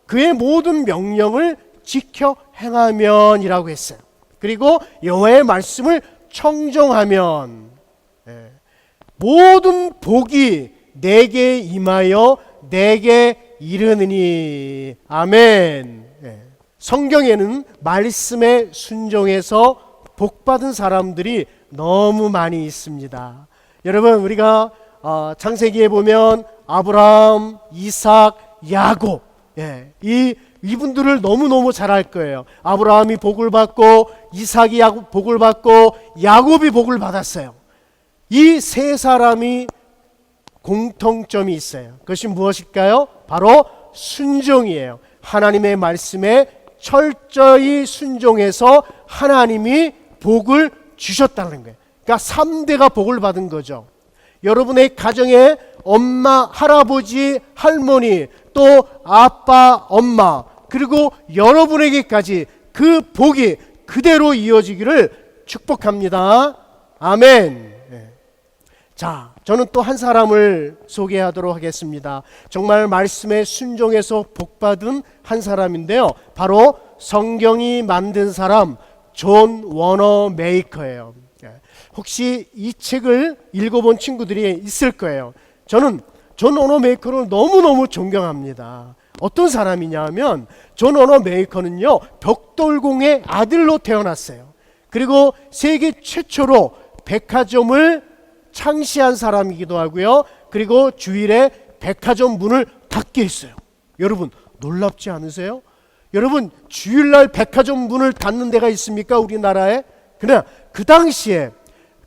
그의 모든 명령을 지켜 행하면이라고 했어요. 그리고 여호와의 말씀을 청종하면 모든 복이 내게 임하여 내게 이르느니. 아멘. 성경에는 말씀에 순종해서 복받은 사람들이 너무 많이 있습니다. 여러분, 우리가 창세기에 보면 아브라함, 이삭, 야곱, 이분들을 너무너무 잘 알 거예요. 아브라함이 복을 받고 이삭이 복을 받고 야곱이 복을 받았어요. 이 세 사람이 공통점이 있어요. 그것이 무엇일까요? 바로 순종이에요. 하나님의 말씀에 철저히 순종해서 하나님이 복을 주셨다는 거예요. 그러니까 3대가 복을 받은 거죠. 여러분의 가정에 엄마, 할아버지, 할머니, 또 아빠, 엄마, 그리고 여러분에게까지 그 복이 그대로 이어지기를 축복합니다. 아멘. 자, 저는 또 한 사람을 소개하도록 하겠습니다. 정말 말씀에 순종해서 복받은 한 사람인데요. 바로 성경이 만든 사람 존 워너 메이커예요. 혹시 이 책을 읽어본 친구들이 있을 거예요. 저는 존 워너 메이커를 너무너무 존경합니다. 어떤 사람이냐 하면 존 워너 메이커는요, 벽돌공의 아들로 태어났어요. 그리고 세계 최초로 백화점을 창시한 사람이기도 하고요. 그리고 주일에 백화점 문을 닫게 했어요. 여러분, 놀랍지 않으세요? 여러분, 주일날 백화점 문을 닫는 데가 있습니까? 우리나라에? 그냥 그 당시에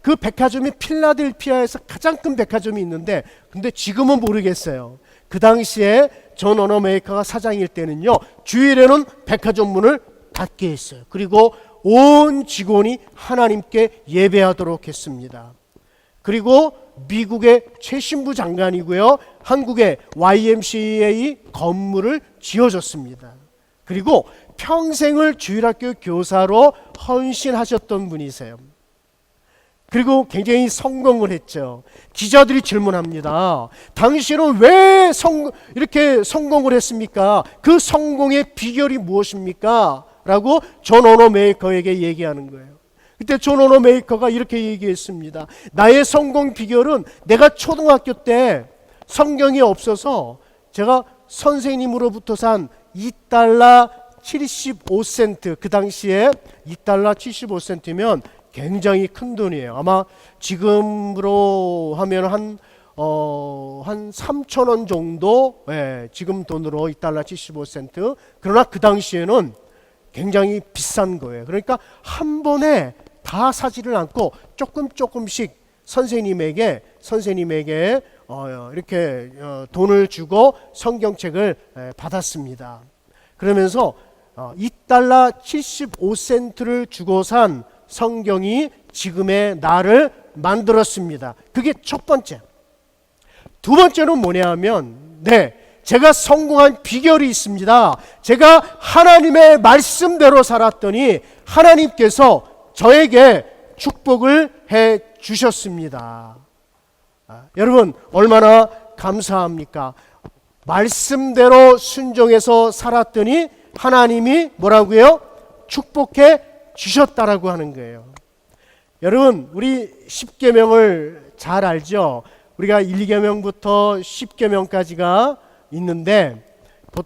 그 백화점이 필라델피아에서 가장 큰 백화점이 있는데, 근데 지금은 모르겠어요. 그 당시에 존 워너 메이커가 사장일 때는요, 주일에는 백화점 문을 닫게 했어요. 그리고 온 직원이 하나님께 예배하도록 했습니다. 그리고 미국의 최신부 장관이고요, 한국의 YMCA 건물을 지어줬습니다. 그리고 평생을 주일학교 교사로 헌신하셨던 분이세요. 그리고 굉장히 성공을 했죠. 기자들이 질문합니다. 당신은 왜 이렇게 성공을 했습니까? 그 성공의 비결이 무엇입니까? 라고 존 워너 메이커에게 얘기하는 거예요. 그때 존 워너 메이커가 이렇게 얘기했습니다. 나의 성공 비결은 내가 초등학교 때 성경이 없어서 제가 선생님으로부터 산 $2 75센트, 그 당시에 $2 75센트면 굉장히 큰 돈이에요. 아마 지금으로 하면 한 3,000원 정도, 지금 돈으로 $2 75센트. 그러나 그 당시에는 굉장히 비싼 거예요. 그러니까 한 번에 다 사지를 않고 조금씩 선생님에게 이렇게 돈을 주고 성경책을 받았습니다. 그러면서 $2 75센트를 주고 산 성경이 지금의 나를 만들었습니다. 그게 첫 번째. 두 번째는 뭐냐 하면, 제가 성공한 비결이 있습니다. 제가 하나님의 말씀대로 살았더니 하나님께서 저에게 축복을 해 주셨습니다. 여러분, 얼마나 감사합니까? 말씀대로 순종해서 살았더니 하나님이 뭐라고요? 축복해 주셨다라고 하는 거예요. 여러분, 우리 10계명을 잘 알죠? 우리가 1계명부터 10계명까지가 있는데,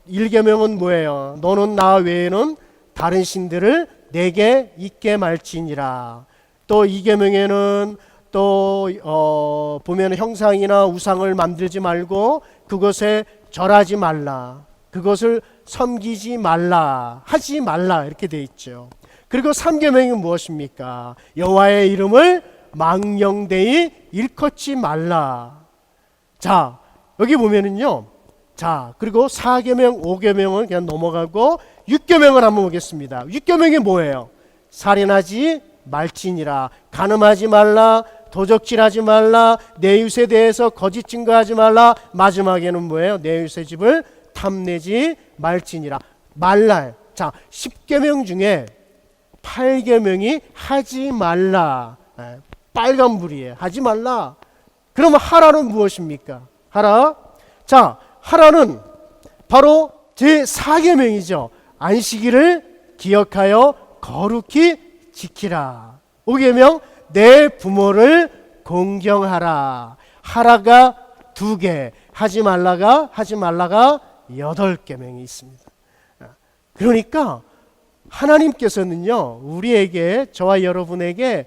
1계명은 뭐예요? 너는 나 외에는 다른 신들을 내게 있게 말지니라. 또 2계명에는 또 보면 형상이나 우상을 만들지 말고 그것에 절하지 말라, 그것을 섬기지 말라, 하지 말라, 이렇게 돼 있죠. 그리고 3계명은 무엇입니까? 여호와의 이름을 망령되이 일컫지 말라. 자, 여기 보면은요, 자, 그리고 4계명, 5계명은 그냥 넘어가고 6계명을 한번 보겠습니다. 6계명이 뭐예요? 살인하지 말지니라, 간음하지 말라, 도적질하지 말라, 내 이웃에 대해서 거짓 증거하지 말라. 마지막에는 뭐예요? 내 이웃의 집을 탐내지 말지니라. 말라요. 자, 10계명 중에 8계명이 하지 말라. 빨간불이에요. 하지 말라. 그러면 하라는 무엇입니까? 하라. 자, 하라는 바로 제4계명이죠. 안식일을 기억하여 거룩히 지키라. 5계명 내 부모를 공경하라. 하라가 2개, 하지 말라가 8계명이 있습니다. 그러니까 하나님께서는요, 우리에게, 저와 여러분에게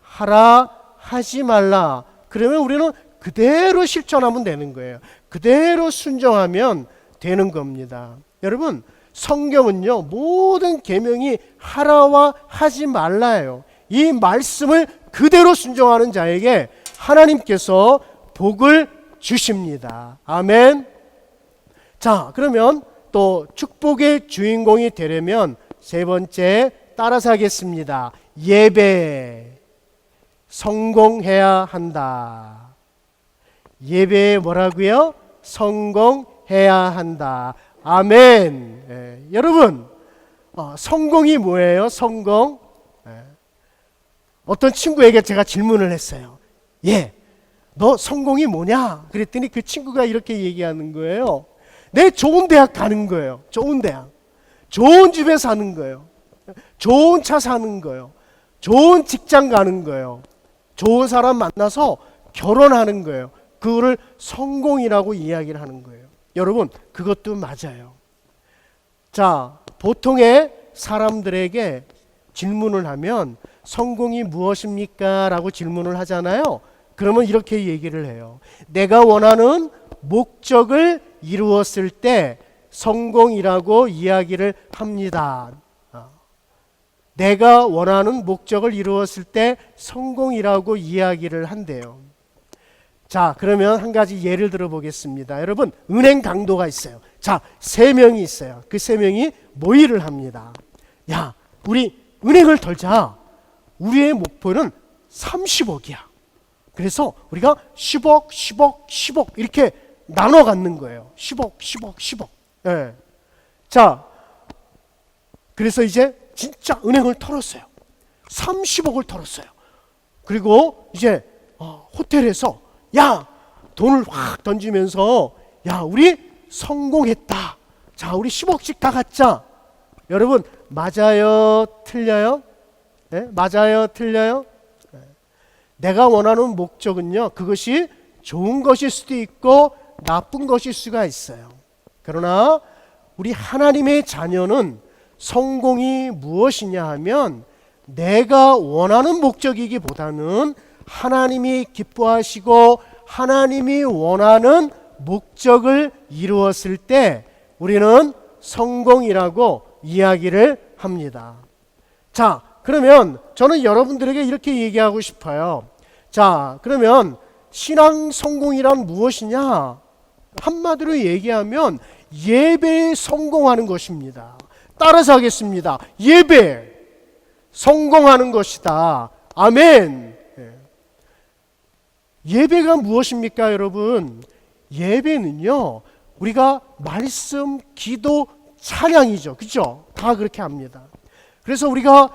하라, 하지 말라. 그러면 우리는 그대로 실천하면 되는 거예요. 그대로 순종하면 되는 겁니다. 여러분, 성경은요, 모든 계명이 하라와 하지 말라예요. 이 말씀을 그대로 순종하는 자에게 하나님께서 복을 주십니다. 아멘. 자, 그러면 또 축복의 주인공이 되려면 세 번째 따라서 하겠습니다. 예배. 성공해야 한다. 예배에 뭐라고요? 성공해야 한다. 아멘. 여러분, 성공이 뭐예요? 성공. 어떤 친구에게 제가 질문을 했어요. 너 성공이 뭐냐? 그랬더니 그 친구가 이렇게 얘기하는 거예요. 내 좋은 대학 가는 거예요. 좋은 대학. 좋은 집에 사는 거예요. 좋은 차 사는 거예요. 좋은 직장 가는 거예요. 좋은 사람 만나서 결혼하는 거예요. 그거를 성공이라고 이야기를 하는 거예요. 여러분, 그것도 맞아요. 자, 보통의 사람들에게 질문을 하면 성공이 무엇입니까? 라고 질문을 하잖아요. 그러면 이렇게 얘기를 해요. 내가 원하는 목적을 이루었을 때 성공이라고 이야기를 합니다. 내가 원하는 목적을 이루었을 때 성공이라고 이야기를 한대요. 자, 그러면 한 가지 예를 들어 보겠습니다. 여러분, 은행 강도가 있어요. 자, 3명이 있어요. 그 3명이 모의를 합니다. 야, 우리 은행을 털자. 우리의 목표는 30억이야. 그래서 우리가 10억, 10억, 10억 이렇게 나눠 갖는 거예요. 10억, 10억, 10억. 예. 자, 그래서 이제 진짜 은행을 털었어요. 30억을 털었어요. 그리고 이제 호텔에서 야, 돈을 확 던지면서 야, 우리 성공했다. 자, 우리 10억씩 다 갖자. 여러분, 맞아요? 틀려요? 네? 맞아요? 틀려요? 네. 내가 원하는 목적은요, 그것이 좋은 것일 수도 있고 나쁜 것일 수가 있어요. 그러나 우리 하나님의 자녀는 성공이 무엇이냐 하면 내가 원하는 목적이기보다는 하나님이 기뻐하시고 하나님이 원하는 목적을 이루었을 때 우리는 성공이라고 이야기를 합니다. 자, 그러면 저는 여러분들에게 이렇게 얘기하고 싶어요. 자, 그러면 신앙 성공이란 무엇이냐? 한마디로 얘기하면 예배에 성공하는 것입니다. 따라서 하겠습니다. 예배, 성공하는 것이다. 아멘. 예배가 무엇입니까, 여러분? 예배는요, 우리가 말씀, 기도, 찬양이죠. 그죠? 다 그렇게 합니다. 그래서 우리가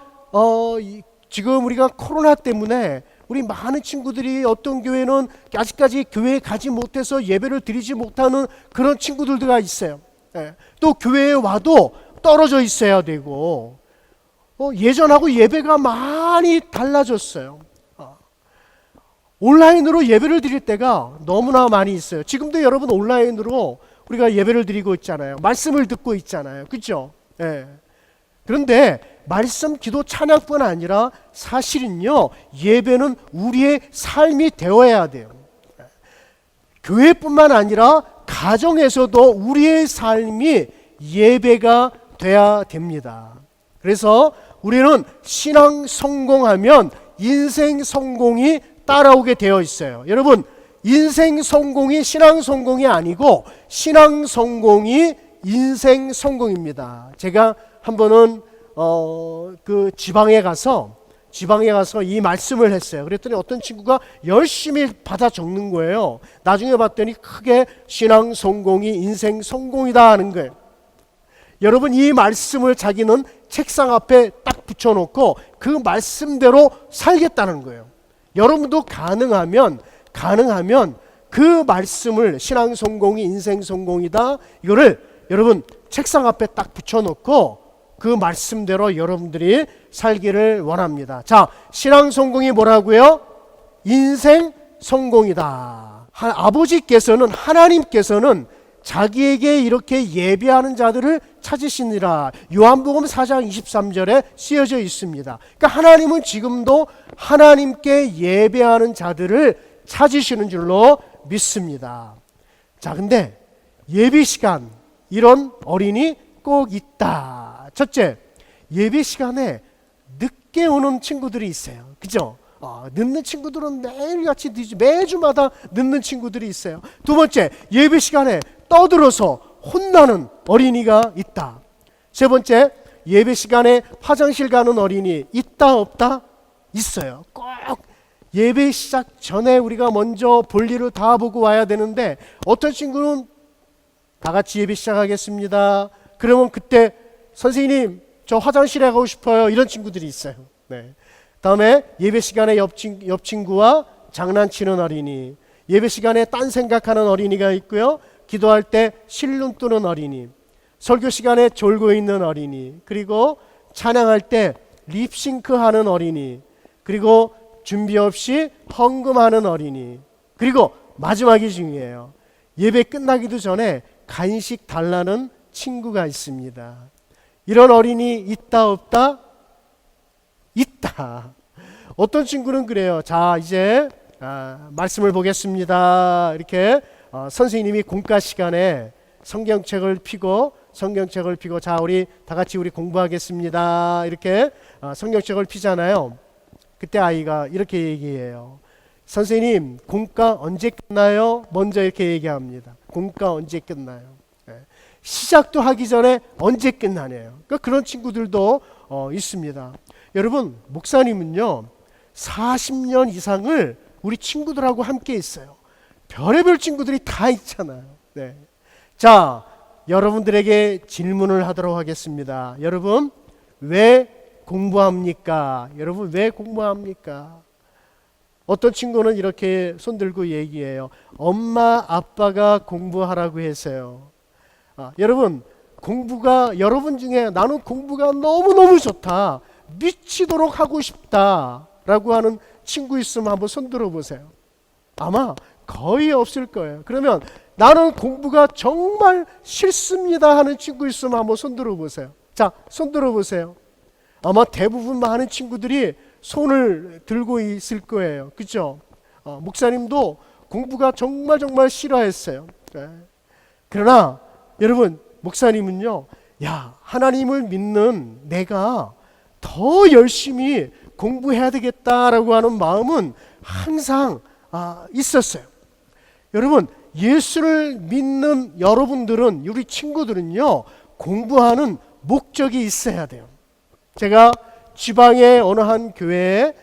지금 우리가 코로나 때문에 우리 많은 친구들이 어떤 교회는 아직까지 교회에 가지 못해서 예배를 드리지 못하는 그런 친구들도 있어요. 또 교회에 와도 떨어져 있어야 되고 예전하고 예배가 많이 달라졌어요. 온라인으로 예배를 드릴 때가 너무나 많이 있어요. 지금도 여러분 온라인으로 우리가 예배를 드리고 있잖아요. 말씀을 듣고 있잖아요. 그렇죠? 그런데 말씀, 기도, 찬양뿐 아니라 사실은요, 예배는 우리의 삶이 되어야 돼요. 교회뿐만 아니라 가정에서도 우리의 삶이 예배가 돼야 됩니다. 그래서 우리는 신앙 성공하면 인생 성공이 따라오게 되어 있어요. 여러분, 인생 성공이 신앙 성공이 아니고 신앙 성공이 인생 성공입니다. 제가 한 번은 그 지방에 가서 이 말씀을 했어요. 그랬더니 어떤 친구가 열심히 받아 적는 거예요. 나중에 봤더니 크게 신앙 성공이 인생 성공이다 하는 거예요. 여러분 이 말씀을 자기는 책상 앞에 딱 붙여놓고 그 말씀대로 살겠다는 거예요. 여러분도 가능하면 그 말씀을 신앙 성공이 인생 성공이다 이거를 여러분 책상 앞에 딱 붙여놓고 그 말씀대로 여러분들이 살기를 원합니다. 자, 신앙 성공이 뭐라고요? 인생 성공이다. 아버지께서는 하나님께서는 자기에게 이렇게 예배하는 자들을 찾으시니라. 요한복음 4장 23절에 쓰여져 있습니다. 그러니까 하나님은 지금도 하나님께 예배하는 자들을 찾으시는 줄로 믿습니다. 자, 근데 예배 시간 이런 어린이 꼭 있다. 첫째, 예배 시간에 늦게 오는 친구들이 있어요. 그죠? 늦는 친구들은 매일같이 매주마다 늦는 친구들이 있어요. 두 번째, 예배 시간에 떠들어서 혼나는 어린이가 있다. 세 번째, 예배 시간에 화장실 가는 어린이 있다 없다? 있어요. 꼭 예배 시작 전에 우리가 먼저 볼일을 다 보고 와야 되는데 어떤 친구는 다 같이 예배 시작하겠습니다. 그러면 그때 선생님 저 화장실에 가고 싶어요. 이런 친구들이 있어요. 네. 다음에 예배 시간에 옆 친구와 장난치는 어린이, 예배 시간에 딴 생각하는 어린이가 있고요. 기도할 때 실눈 뜨는 어린이, 설교 시간에 졸고 있는 어린이, 그리고 찬양할 때 립싱크하는 어린이, 그리고 준비 없이 헌금하는 어린이, 그리고 마지막이 중요해요. 예배 끝나기도 전에 간식 달라는 친구가 있습니다. 이런 어린이 있다 없다? 있다. 어떤 친구는 그래요. 자, 이제 말씀을 보겠습니다. 이렇게 선생님이 공과 시간에 성경책을 펴고 자, 우리 다 같이 우리 공부하겠습니다. 이렇게 성경책을 펴잖아요. 그때 아이가 이렇게 얘기해요. 선생님, 공과 언제 끝나요? 먼저 이렇게 얘기합니다. 공과 언제 끝나요? 시작도 하기 전에 언제 끝나네요. 그러니까 그런 친구들도 있습니다. 여러분, 목사님은요 40년 이상을 우리 친구들하고 함께 있어요. 별의별 친구들이 다 있잖아요. 네. 자, 여러분들에게 질문을 하도록 하겠습니다. 여러분, 왜 공부합니까? 여러분, 왜 공부합니까? 어떤 친구는 이렇게 손들고 얘기해요. 엄마 아빠가 공부하라고 해서요. 여러분, 공부가 여러분 중에 나는 공부가 너무너무 좋다, 미치도록 하고 싶다 라고 하는 친구 있으면 한번 손 들어보세요. 아마 거의 없을 거예요. 그러면 나는 공부가 정말 싫습니다 하는 친구 있으면 한번 손 들어보세요. 자, 손 들어보세요. 아마 대부분 많은 친구들이 손을 들고 있을 거예요. 그렇죠? 목사님도 공부가 정말 싫어했어요. 네. 그러나 여러분, 목사님은요, 하나님을 믿는 내가 더 열심히 공부해야 되겠다라고 하는 마음은 항상 있었어요. 여러분, 예수를 믿는 여러분들은, 우리 친구들은요, 공부하는 목적이 있어야 돼요. 제가 지방의 어느 한 교회에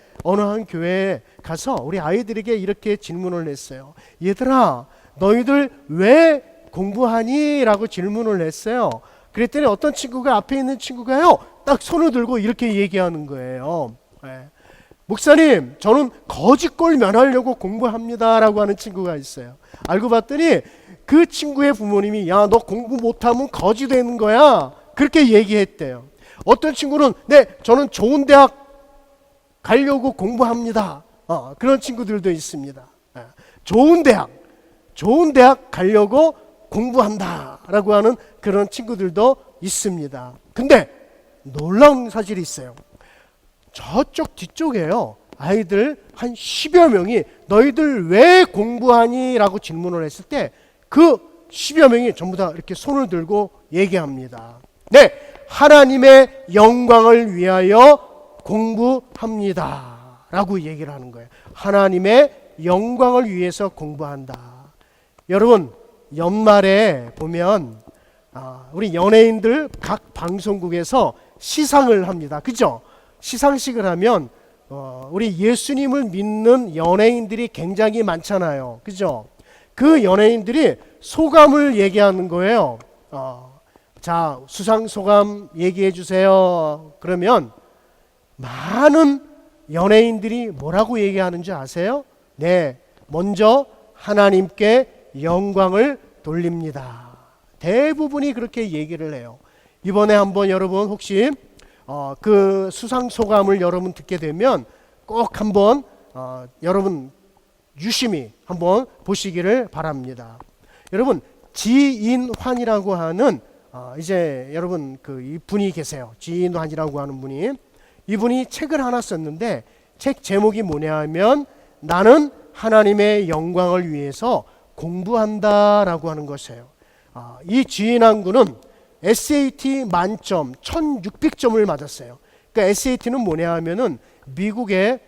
가서 우리 아이들에게 이렇게 질문을 했어요. 얘들아, 너희들 왜 공부하니? 라고 질문을 했어요. 그랬더니 어떤 친구가, 앞에 있는 친구가요, 딱 손을 들고 이렇게 얘기하는 거예요. 네. 목사님, 저는 거지꼴 면하려고 공부합니다 라고 하는 친구가 있어요. 알고 봤더니 그 친구의 부모님이 야, 너 공부 못하면 거지 되는 거야, 그렇게 얘기했대요. 어떤 친구는 네, 저는 좋은 대학 가려고 공부합니다. 그런 친구들도 있습니다. 좋은 대학 가려고 공부한다 라고 하는 그런 친구들도 있습니다. 근데 놀라운 사실이 있어요. 저쪽 뒤쪽에요, 아이들 한 10여 명이 너희들 왜 공부하니? 라고 질문을 했을 때 그 10여 명이 전부 다 이렇게 손을 들고 얘기합니다. 네, 하나님의 영광을 위하여 공부합니다 라고 얘기를 하는 거예요. 하나님의 영광을 위해서 공부한다. 여러분, 연말에 보면 우리 연예인들 각 방송국에서 시상을 합니다. 그죠? 시상식을 하면 우리 예수님을 믿는 연예인들이 굉장히 많잖아요. 그죠? 그 연예인들이 소감을 얘기하는 거예요. 자, 수상소감 얘기해 주세요. 그러면 많은 연예인들이 뭐라고 얘기하는 줄 아세요? 네, 먼저 하나님께 영광을 돌립니다. 대부분이 그렇게 얘기를 해요. 이번에 한번 여러분 혹시 그 수상소감을 여러분 듣게 되면 꼭 한번 여러분 유심히 한번 보시기를 바랍니다. 여러분 지인환이라고 하는 이제 여러분 이 분이 계세요. 지인환이라고 하는 분이, 이분이 책을 하나 썼는데 책 제목이 뭐냐면 나는 하나님의 영광을 위해서 공부한다라고 하는 것이에요. 이 지인환 군은 SAT 만점 1600점을 맞았어요. 그러니까 SAT는 뭐냐 하면은 미국의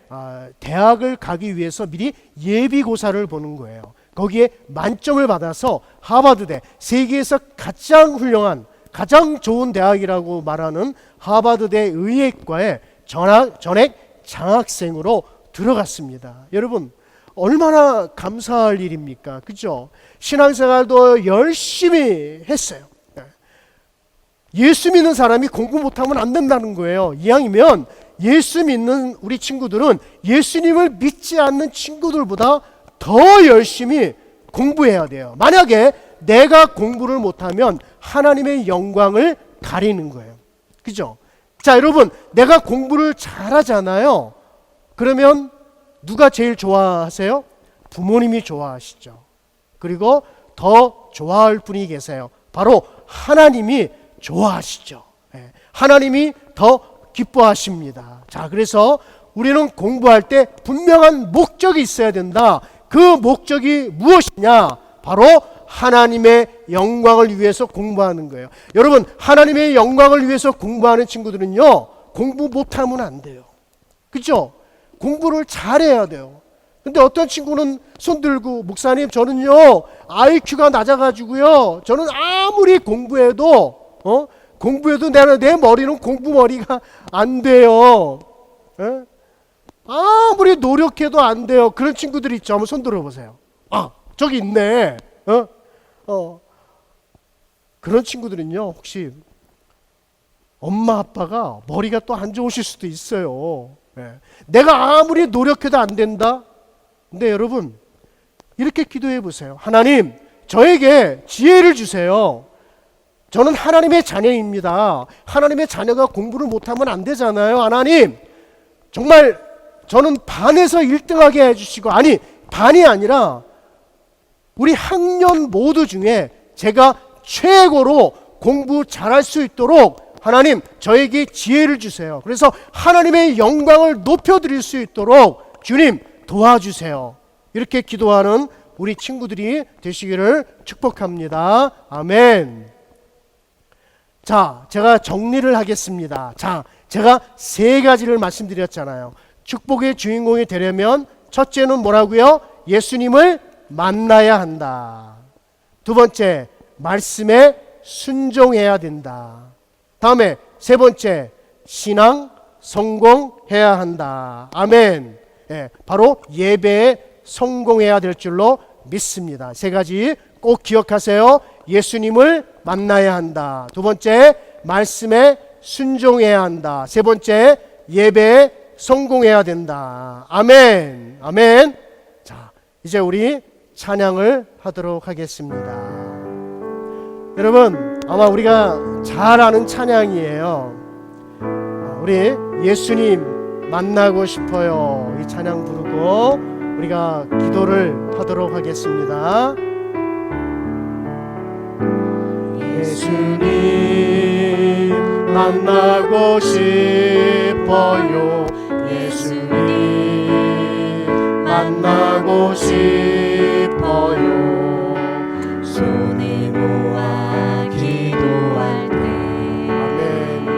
대학을 가기 위해서 미리 예비고사를 보는 거예요. 거기에 만점을 받아서 하버드대, 세계에서 가장 훌륭한 가장 좋은 대학이라고 말하는 하버드대 의예과에 전액 장학생으로 들어갔습니다. 여러분 얼마나 감사할 일입니까? 그죠? 신앙생활도 열심히 했어요. 예수 믿는 사람이 공부 못하면 안 된다는 거예요. 이왕이면 예수 믿는 우리 친구들은 예수님을 믿지 않는 친구들보다 더 열심히 공부해야 돼요. 만약에 내가 공부를 못하면 하나님의 영광을 가리는 거예요. 그죠? 자, 여러분, 내가 공부를 잘하잖아요. 그러면 누가 제일 좋아하세요? 부모님이 좋아하시죠. 그리고 더 좋아할 분이 계세요. 바로 하나님이 좋아하시죠. 하나님이 더 기뻐하십니다. 자, 그래서 우리는 공부할 때 분명한 목적이 있어야 된다. 그 목적이 무엇이냐? 바로 하나님의 영광을 위해서 공부하는 거예요. 여러분, 하나님의 영광을 위해서 공부하는 친구들은요, 공부 못하면 안 돼요. 그죠? 공부를 잘해야 돼요. 근데 어떤 친구는 손 들고, 목사님 저는요 IQ가 낮아가지고요, 저는 아무리 공부해도 내 머리는 공부머리가 안 돼요. 아무리 노력해도 안 돼요. 그런 친구들 있죠. 한번 손 들어보세요. 저기 있네. 그런 친구들은요, 혹시 엄마 아빠가 머리가 또 안 좋으실 수도 있어요. 내가 아무리 노력해도 안 된다. 근데 여러분 이렇게 기도해 보세요. 하나님, 저에게 지혜를 주세요. 저는 하나님의 자녀입니다. 하나님의 자녀가 공부를 못하면 안 되잖아요. 하나님, 정말 저는 반에서 1등하게 해주시고, 아니 반이 아니라 우리 학년 모두 중에 제가 최고로 공부 잘할 수 있도록 하나님 저에게 지혜를 주세요. 그래서 하나님의 영광을 높여드릴 수 있도록 주님 도와주세요. 이렇게 기도하는 우리 친구들이 되시기를 축복합니다. 아멘. 자, 제가 정리를 하겠습니다. 자, 제가 3가지를 말씀드렸잖아요. 축복의 주인공이 되려면 첫째는 뭐라고요? 예수님을 만나야 한다. 두 번째, 말씀에 순종해야 된다. 다음에 세 번째, 신앙 성공해야 한다. 아멘. 바로 예배에 성공해야 될 줄로 믿습니다. 3가지 꼭 기억하세요. 예수님을 만나야 한다. 두 번째, 말씀에 순종해야 한다. 세 번째, 예배에 성공해야 된다. 아멘. 아멘. 자, 이제 우리 찬양을 하도록 하겠습니다. 여러분, 아마 우리가 잘 아는 찬양이에요. 우리 예수님 만나고 싶어요. 이 찬양 부르고 우리가 기도를 하도록 하겠습니다. 예수님 만나고 싶어요. 예수님 만나고 싶어요. 손을 모아 기도할 때 아멘.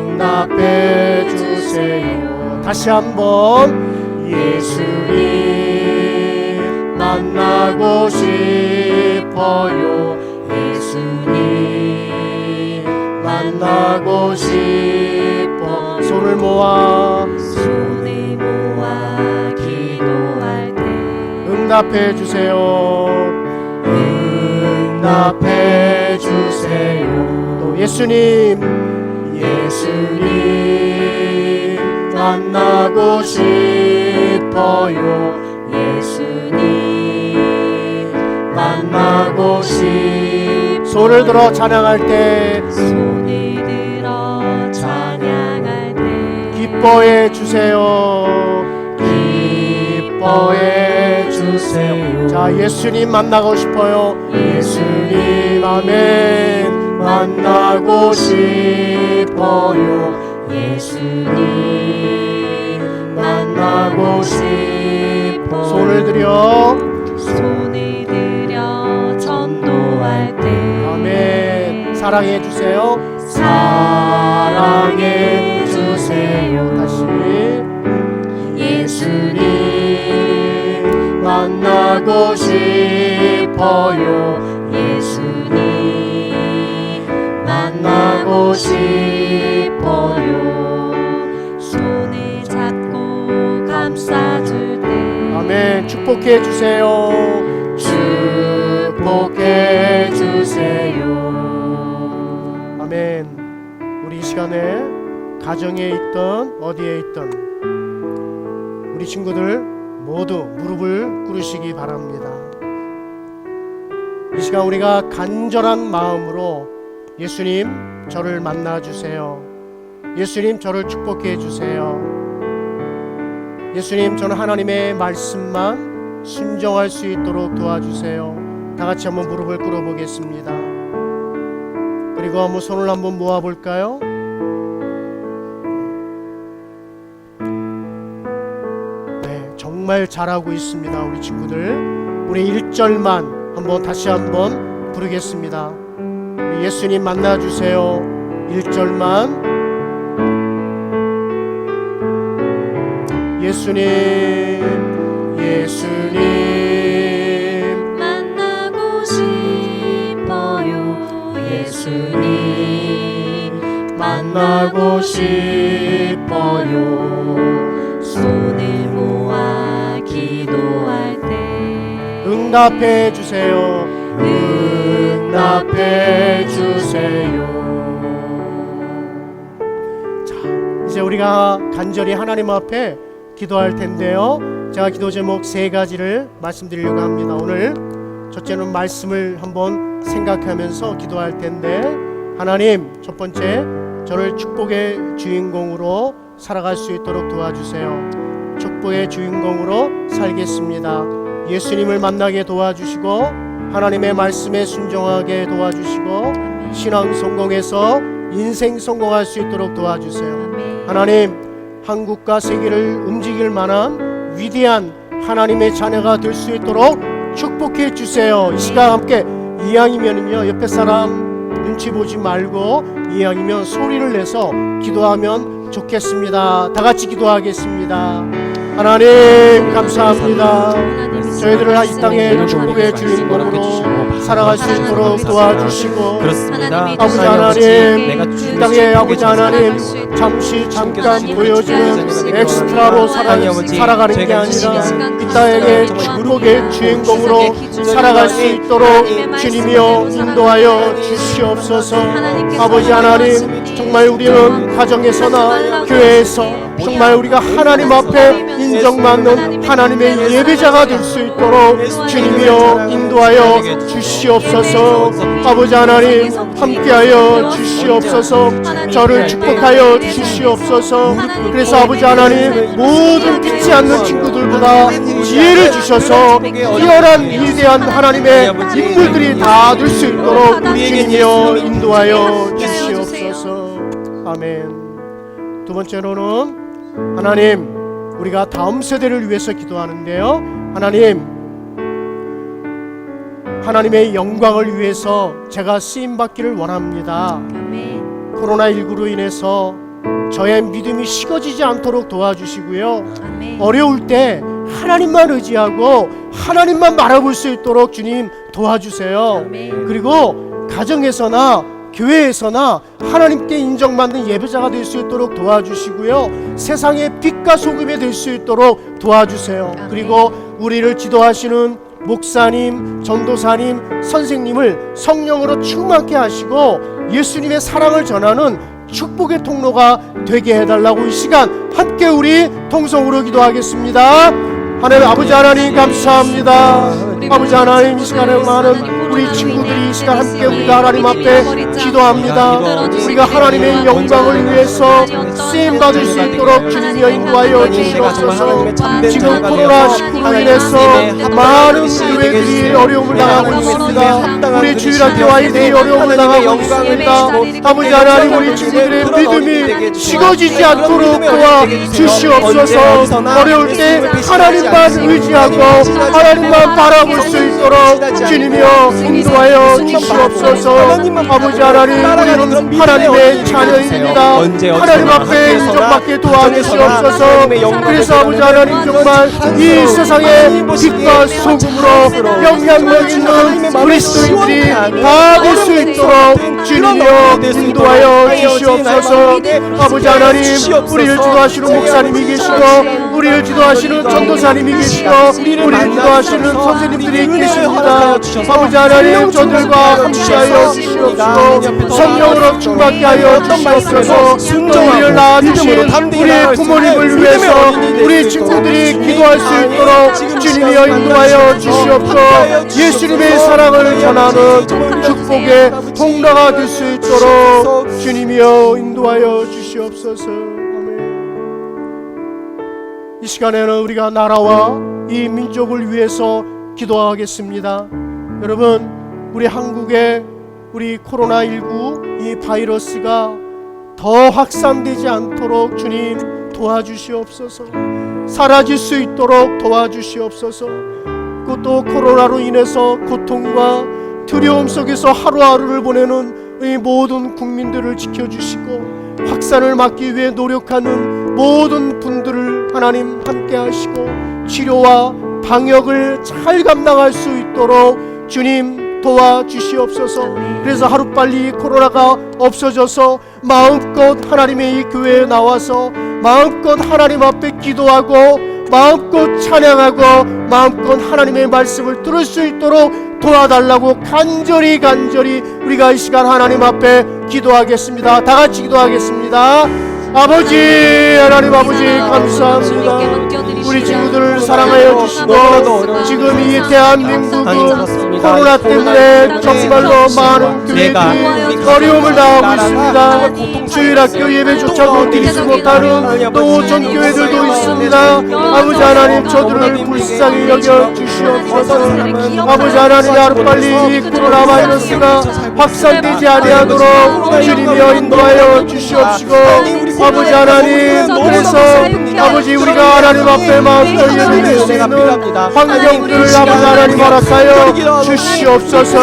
응답해 주세요. 다시 한번 예수님 만나고 싶어요. 예수님 만나고 싶어. 손을 모아 기도할 때 응답해 주세요. 응답해 주세요. 또 예수님 만나고 싶어요. 예수님 만나고 싶어요. 손을 들어 찬양할 때 기뻐해 주세요. 기뻐해 주세요. 자, 예수님 만나고 싶어요. 예수님 아멘. 만나고 싶어요. 예수님 만나고 싶어요. 손을 들여 전도할 때 아멘. 사랑해 주세요. 사랑해 주세요. 다시 예수님 만나고 싶어요. 예수님 만나고 싶어요. 손을 잡고 감싸줄 때 아멘. 축복해 주세요. 축복해 주세요. 아멘. 우리 이 시간에 가정에 있던 어디에 있던 우리 친구들 모두 무릎을 꿇으시기 바랍니다. 이 시간 우리가 간절한 마음으로 예수님 저를 만나 주세요. 예수님 저를 축복해 주세요. 예수님 저는 하나님의 말씀만 순종할 수 있도록 도와주세요. 다 같이 한번 무릎을 꿇어 보겠습니다. 그리고 한번 손을 한번 모아 볼까요? 네, 정말 잘하고 있습니다. 우리 친구들 우리 1절만 한번 다시 한번 부르겠습니다. 우리 예수님 만나주세요. 1절만 예수님 만나고 싶어요. 예수님 만나고 싶어요. 손을 모아 기도할 때 응답해 주세요. 응답해 주세요. 자, 이제 우리가 간절히 하나님 앞에 기도할 텐데요. 제가 기도 제목 3가지를 말씀드리려고 합니다. 오늘 첫째는 말씀을 한번 생각하면서 기도할 텐데, 하나님 첫 번째 저를 축복의 주인공으로 살아갈 수 있도록 도와주세요. 축복의 주인공으로 살겠습니다. 예수님을 만나게 도와주시고 하나님의 말씀에 순종하게 도와주시고 신앙 성공해서 인생 성공할 수 있도록 도와주세요. 하나님 한국과 세계를 움직일 만한 위대한 하나님의 자녀가 될 수 있도록 축복해 주세요. 이 시간 함께 이왕이면요 옆에 사람 눈치 보지 말고 이왕이면 소리를 내서 기도하면 좋겠습니다. 다 같이 기도하겠습니다. 하나님 감사합니다. 저희들을 이 땅의 축복의 주인공으로 살아갈 수 있도록 도와주시고, 아버지 하나님 이 땅에 아버지 하나님 잠깐 보여주는 엑스트라로 살아가는 게 아니라 이 땅의 축복의 주인공으로 살아갈 수 있도록 주님이여 인도하여 주시옵소서. 아버지 하나님 정말 우리는 가정에서나 교회에서 정말 우리가 하나님 앞에 인정받는 하나님의 예배자가 될 수 있도록 주님이여 인도하여 주시옵소서. 아버지 하나님 함께하여 주시옵소서. 저를 축복하여 주시옵소서. 그래서 아버지 하나님 모든 믿지 않는 친구들보다 지혜를 주셔서 뛰어난 위대한 하나님의 인물들이 다 될 수 있도록 주님이여 인도하여 주시옵소서. 아멘. 두 번째로는 하나님 우리가 다음 세대를 위해서 기도하는데요. 하나님의 영광을 위해서 제가 쓰임받기를 원합니다. 아멘. 코로나19로 인해서 저의 믿음이 식어지지 않도록 도와주시고요. 아멘. 어려울 때 하나님만 의지하고 하나님만 바라볼 수 있도록 주님 도와주세요. 아멘. 그리고 가정에서나 교회에서나 하나님께 인정받는 예배자가 될 수 있도록 도와주시고요. 세상의 빛과 소금이 될 수 있도록 도와주세요. 그리고 우리를 지도하시는 목사님, 전도사님, 선생님을 성령으로 충만케 하시고 예수님의 사랑을 전하는 축복의 통로가 되게 해달라고 이 시간 함께 우리 통성으로 기도하겠습니다. 하나님 아버지 하나님 감사합니다. 아버지 하나님 이 시간에 많은 우리 친구들이 이 시간 함께 우리가 하나님 앞에 기도합니다. 우리가 하나님의 영광을 위해서 쓰임받을 수 있도록 주님이여 인도하여 주시옵소서. 지금 코로나19로 인해서 많은 교회들이 어려움을 당하고 있습니다. 우리 주일학교 아이들이 어려움을 당하고 있습니다. 아버지 하나님 우리 친구들의 믿음이 식어지지 않도록 도와주시옵소서. 어려울 때 하나님만 의지하고 하나님만 바라볼 수 있도록 주님이여 인도하여 주시옵소서. 아버지 하나님 우리는 하나님의 자녀입니다. 하나님 앞에 인정받게 도와주시옵소서. 그래서 아버지 하나님 정말 이 세상의 빛과 소금으로 영향력 있는 그리스도인들이 다 될 수 있도록 주님이여 인도하여 주시옵소서. 아버지 하나님 우리를 지도하시는 목사님이 계시고 우리를 지도하시는 전도사님이 계시고 우리를 지도하시는 선생님들이 계십니다. 아버지 하나님 저들과 함께하여 주시옵소서. 성령으로 충만케 하여 주시옵소서. 우리를 낳아주신 우리 부모님을 위해서 우리 친구들이 기도할 수 있도록 주님이여 인도하여 주시옵소서. 예수님의 사랑을 전하는 축복의 통로가 될 수 있도록 주님이여 인도하여 주시옵소서. 이 시간에는 우리가 나라와 이 민족을 위해서 기도하겠습니다. 여러분 우리 한국의 우리 코로나19 이 바이러스가 더 확산되지 않도록 주님 도와주시옵소서. 사라질 수 있도록 도와주시옵소서. 또 코로나로 인해서 고통과 두려움 속에서 하루하루를 보내는 이 모든 국민들을 지켜주시고 확산을 막기 위해 노력하는 모든 분들을 하나님 함께 하시고 치료와 방역을 잘 감당할 수 있도록 주님 도와주시옵소서. 그래서 하루빨리 코로나가 없어져서 마음껏 하나님의 이 교회에 나와서 마음껏 하나님 앞에 기도하고 마음껏 찬양하고 마음껏 하나님의 말씀을 들을 수 있도록 도와달라고 간절히 우리가 이 시간 하나님 앞에 기도하겠습니다. 다 같이 기도하겠습니다. 아버지 하나님 아버지 감사합니다. 우리 친구들을 사랑하여 주시고 지금 이 대한민국은 코로나 때문에 정말로 많은 교회들이 어려움을 당하고 있습니다. 주일학교 예배조차도 드리지 못하는 또 오천 교회들도 있습니다. 아버지 하나님 저들을 불쌍히 여겨 주시옵소서. 아버지 하나님 하루빨리 이 코로나 바이러스가 확산되지 아니하도록 주님이여 인도하여 주시옵시고 아버지 하나님 그래서 아버지 우리가 하나님 앞에 마음껏 예배드릴 수 있는 환경들을 아버지 하나님 허락하여 주시옵소서.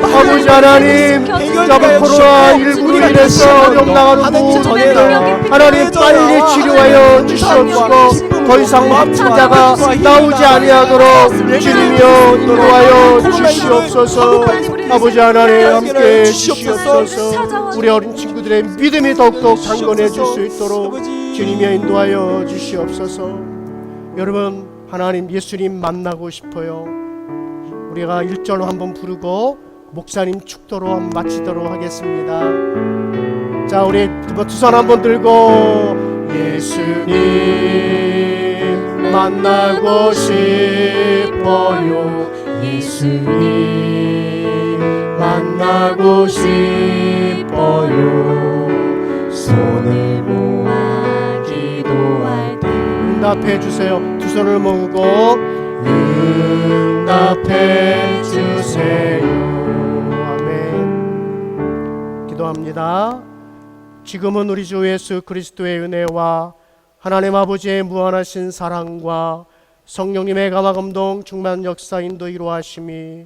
아버지 하나님 코로나19로 인해서 어려움당하는 모든 분들 하나님 빨리 치료하여 주시옵시고 더 이상 확진자가 나오지 아니하도록 주님이여 인도하여 주시옵소서. 아버지 하나님 함께 주시옵소서. 우리 어린 친구들의 믿음이 더욱더 강건해질 수 있도록 주님이여 인도하여 주시옵소서. 여러분 하나님 예수님 만나고 싶어요. 우리가 1절로 한번 부르고 목사님 축도로 한번 마치도록 하겠습니다. 자 우리 두 손 한번 들고 예수님 만나고 싶어요. 예수님 만나고 싶어요. 손을 모아 기도할 때 응답해 주세요. 두 손을 모으고 응답해 주세요. 아멘. 기도합니다. 지금은 우리 주 예수 그리스도의 은혜와 하나님 아버지의 무한하신 사랑과 성령님의 감화감동 충만 역사 인도 이루하심이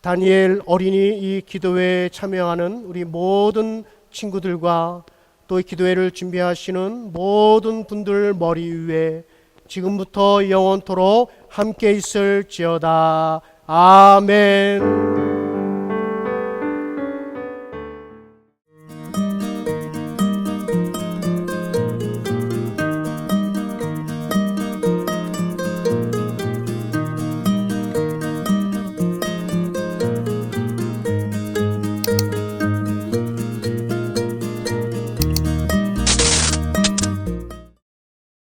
다니엘 어린이 이 기도회에 참여하는 우리 모든 친구들과 또 이 기도회를 준비하시는 모든 분들 머리 위에 지금부터 영원토록 함께 있을지어다. 아멘.